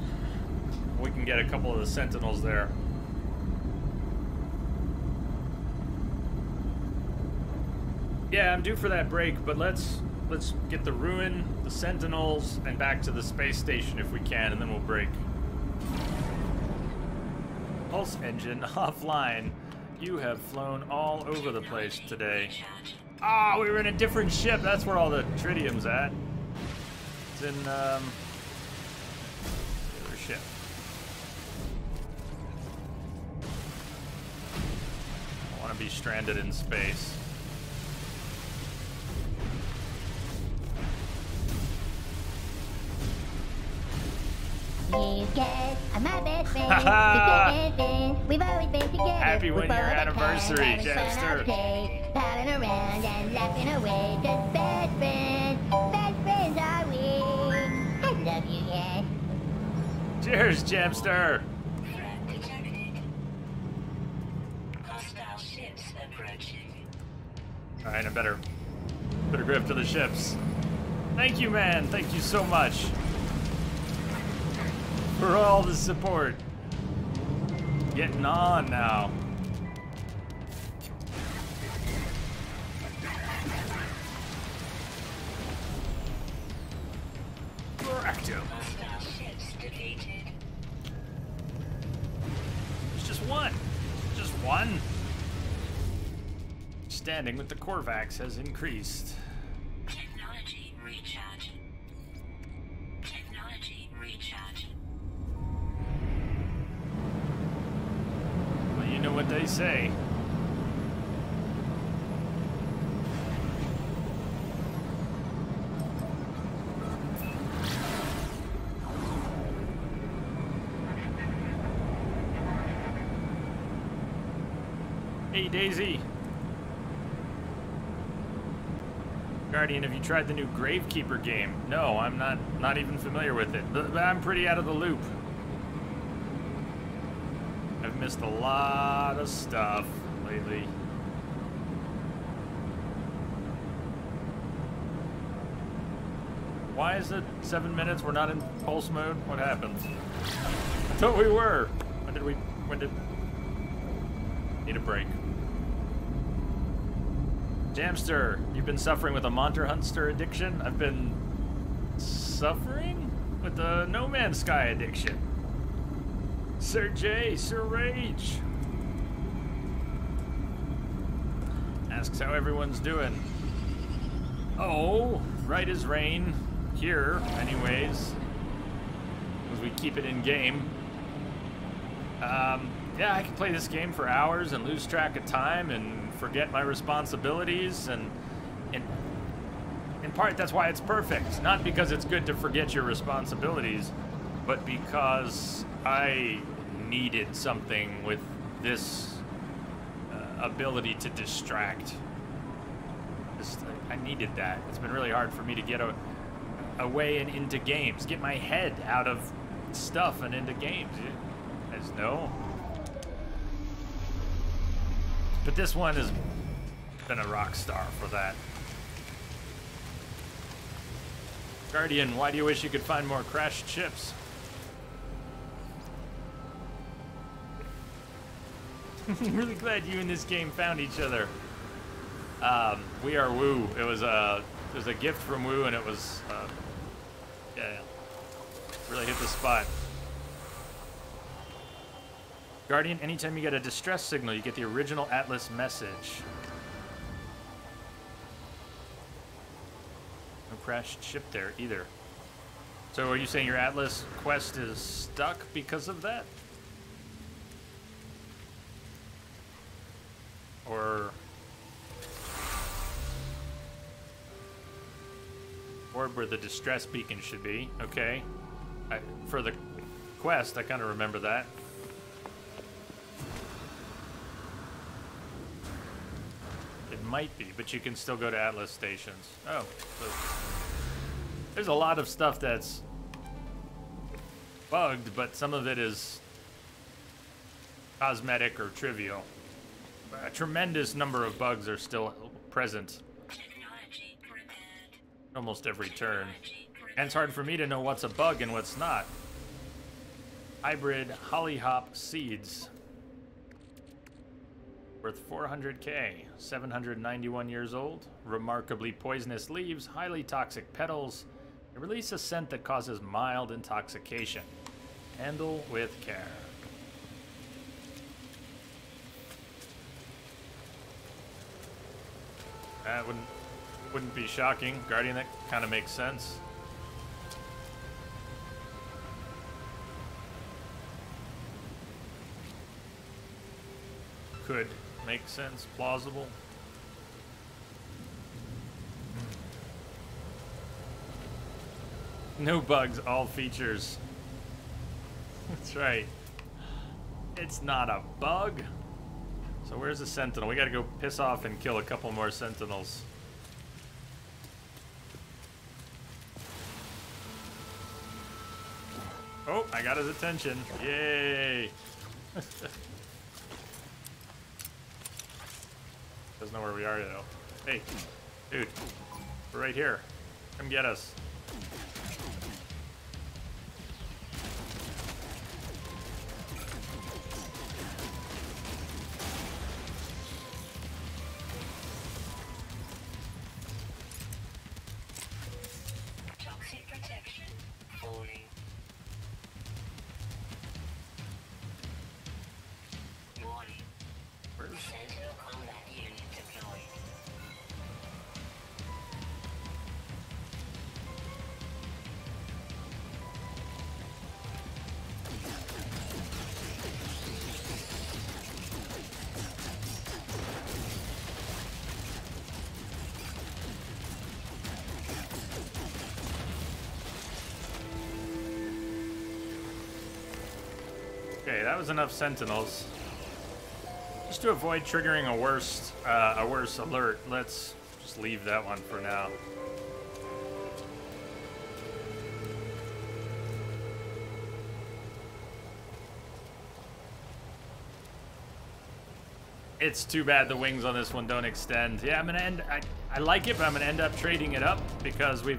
We can get a couple of the Sentinels there. Yeah, I'm due for that break, but let's get the Ruin, the Sentinels, and back to the space station if we can, and then we'll break. Pulse engine offline. You have flown all over the place today. Ah, we were in a different ship. That's where all the tritium's at. It's in the other ship. I want to be stranded in space.
You guys are my best friend. We've been friends. We've always been together.
Happy one-year anniversary, Chester.
Palling around and laughing away. Just best friends. Best friends are we. I love you, yeah.
Cheers, Jamster.
Threat detected. Hostile ships approaching.
All right, I better grip to the ships. Thank you, man. Thank you so much for all the support. Getting on now. Active.
Hostile ships defeated.
It's just one. Just one. Standing with the Korvax has increased.
Technology recharge. Technology recharge.
Well, you know what they say. Hey, Daisy. Guardian, have you tried the new Gravekeeper game? No, I'm not even familiar with it. But I'm pretty out of the loop. I've missed a lot of stuff lately. Why is it 7 minutes? We're not in pulse mode? What happened? I thought we were. When did... Need a break. Jamster, you've been suffering with a Monster Hunter addiction? I've been suffering with the No Man's Sky addiction. Sir J, Sir Rage. Asks how everyone's doing. Oh, right as rain. Here, anyways. As we keep it in game. Yeah, I can play this game for hours and lose track of time and forget my responsibilities, and in part that's why it's perfect. Not because it's good to forget your responsibilities, but because I needed something with this ability to distract. I needed that. It's been really hard for me to get away and into games, get my head out of stuff and into games. You guys know. But this one has been a rock star for that. Guardian, why do you wish you could find more crashed ships? I'm really glad you and this game found each other. We are Woo. It was a gift from Woo, and it was yeah, really hit the spot. Guardian, anytime you get a distress signal, you get the original Atlas message. No crashed ship there either. So are you saying your Atlas quest is stuck because of that? Or where the distress beacon should be. Okay. For the quest, I kind of remember that. might be, but you can still go to Atlas stations. Oh, so there's a lot of stuff that's bugged, but some of it is cosmetic or trivial. A tremendous number of bugs are still present
Technology prepared.
almost every turn.
Technology prepared.
And it's hard for me to know what's a bug and what's not. Hybrid hollyhop seeds. Worth 400k, 791 years old. Remarkably poisonous leaves, highly toxic petals. They release a scent that causes mild intoxication. Handle with care. That wouldn't be shocking. Guardian, that kind of makes sense. Could make sense, plausible. No bugs, all features. That's right. It's not a bug. So where's the Sentinel? We gotta go piss off and kill a couple more Sentinels. Oh, I got his attention. Yay! Doesn't know where we are though. Hey, dude, we're right here. Come get us.
Toxic protection falling. Warning.
Where's...
Sentinel combat unit deployed.
Okay, that was enough Sentinels. Just to avoid triggering a worse alert, let's just leave that one for now. It's too bad the wings on this one don't extend. Yeah, I'm gonna end. I like it, but I'm gonna end up trading it up because we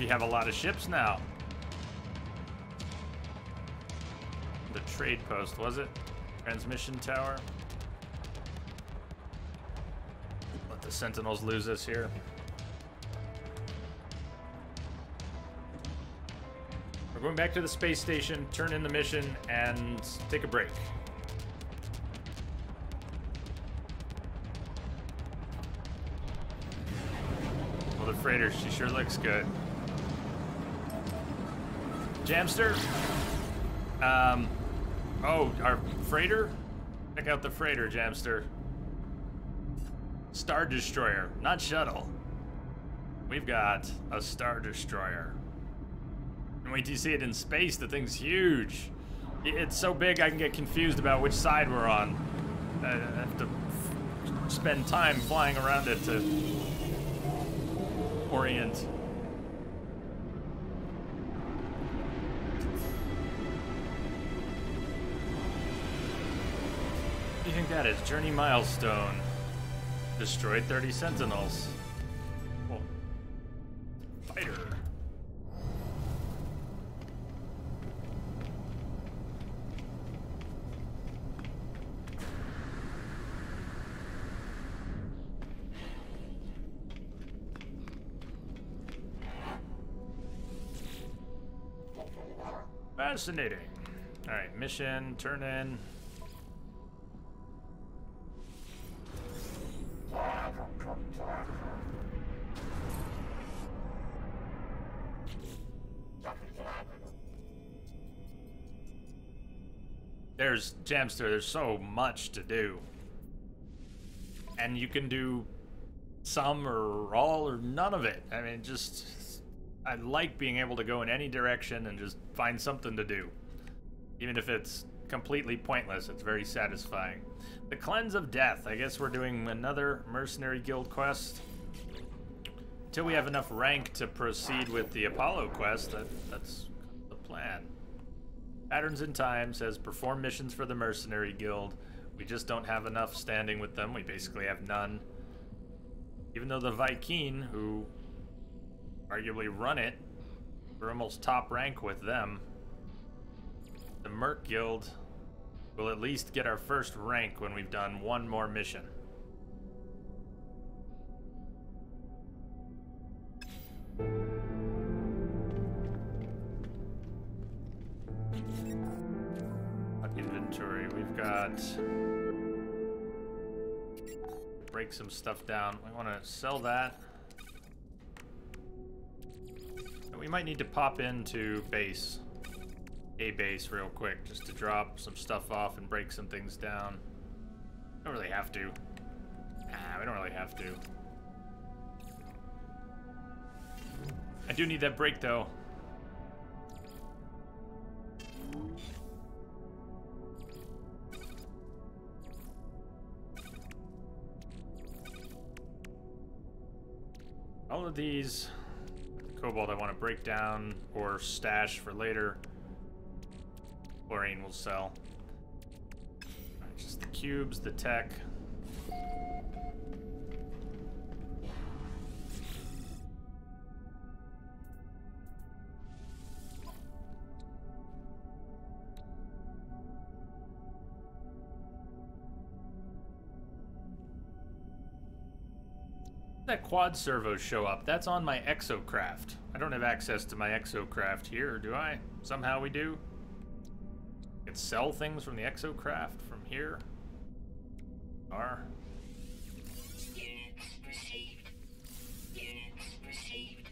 have a lot of ships now. The trade post, was it? Transmission tower. Let the Sentinels lose us here. We're going back to the space station, turn in the mission, and take a break. Well, the freighter, she sure looks good. Jamster? Oh, our freighter? Check out the freighter, Jamster. Star Destroyer, not shuttle. We've got a Star Destroyer. And wait till you see it in space, the thing's huge. It's so big I can get confused about which side we're on. I have to spend time flying around it to orient. What do you think that is? Journey milestone. Destroyed 30 Sentinels. Cool. Fighter. Fascinating. All right, mission, turn in. There's Jamster, there's so much to do. And you can do some or all or none of it. I mean, just, I like being able to go in any direction and just find something to do. Even if it's completely pointless. It's very satisfying. The Cleanse of Death. I guess we're doing another Mercenary Guild quest. Until we have enough rank to proceed with the Apollo quest, that's the plan. Patterns in Time says perform missions for the Mercenary Guild. We just don't have enough standing with them. We basically have none. Even though the Vy'keen, who arguably run it, we're almost top rank with them. The Merc Guild will at least get our first rank when we've done one more mission. Inventory, we've got... break some stuff down. We want to sell that. And we might need to pop into base. A base real quick, just to drop some stuff off and break some things down. Don't really have to. Nah, we don't really have to. I do need that break though. All of these cobalt I want to break down or stash for later. Chlorine will sell. Alright, just the cubes, the tech. That quad servo show up? That's on my Exocraft. I don't have access to my Exocraft here, do I? Somehow we do. I can sell things from the Exocraft from here.
Units received. Units received.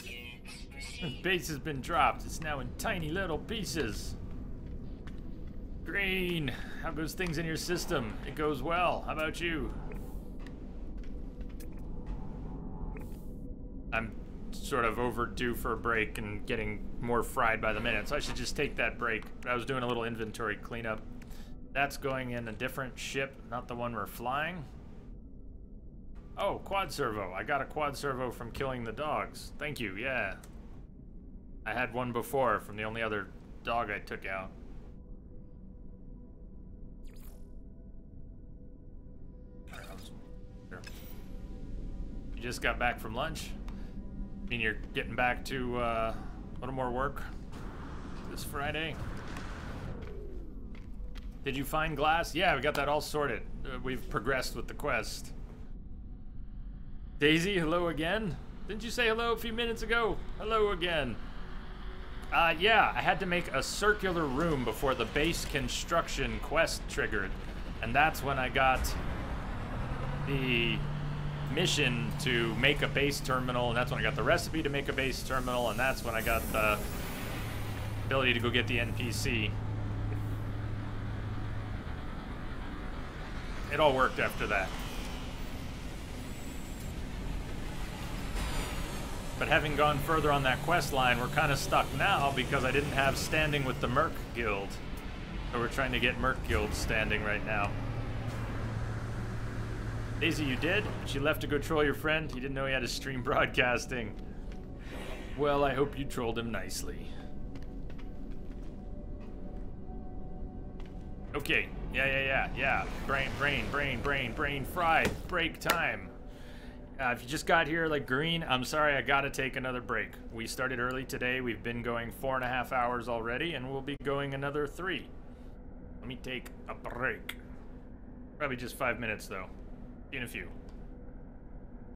Units received.
Base has been dropped. It's now in tiny little pieces. Green, how goes things in your system? It goes well. How about you? I'm sort of overdue for a break and getting more fried by the minute, so I should just take that break. I was doing a little inventory cleanup. That's going in a different ship, not the one we're flying. Oh, quad servo. I got a quad servo from killing the dogs. Thank you, yeah. I had one before from the only other dog I took out. You just got back from lunch? Mean you're getting back to a little more work this Friday? Did you find glass? Yeah, we got that all sorted. We've progressed with the quest. Daisy, hello again? Didn't you say hello a few minutes ago? Hello again. Yeah, I had to make a circular room before the base construction quest triggered. And that's when I got the mission to make a base terminal, and that's when I got the recipe to make a base terminal, and that's when I got the ability to go get the NPC. It all worked after that. But having gone further on that quest line, we're kind of stuck now because I didn't have standing with the Merc Guild. So we're trying to get Merc Guild standing right now. Daisy, you did? She left to go troll your friend? He didn't know he had a stream broadcasting. Well, I hope you trolled him nicely. Okay. Yeah. Brain fried. Break time. If you just got here like green, I'm sorry, I gotta take another break. We started early today. We've been going 4.5 hours already, and we'll be going another 3. Let me take a break. Probably just 5 minutes, though. In a few.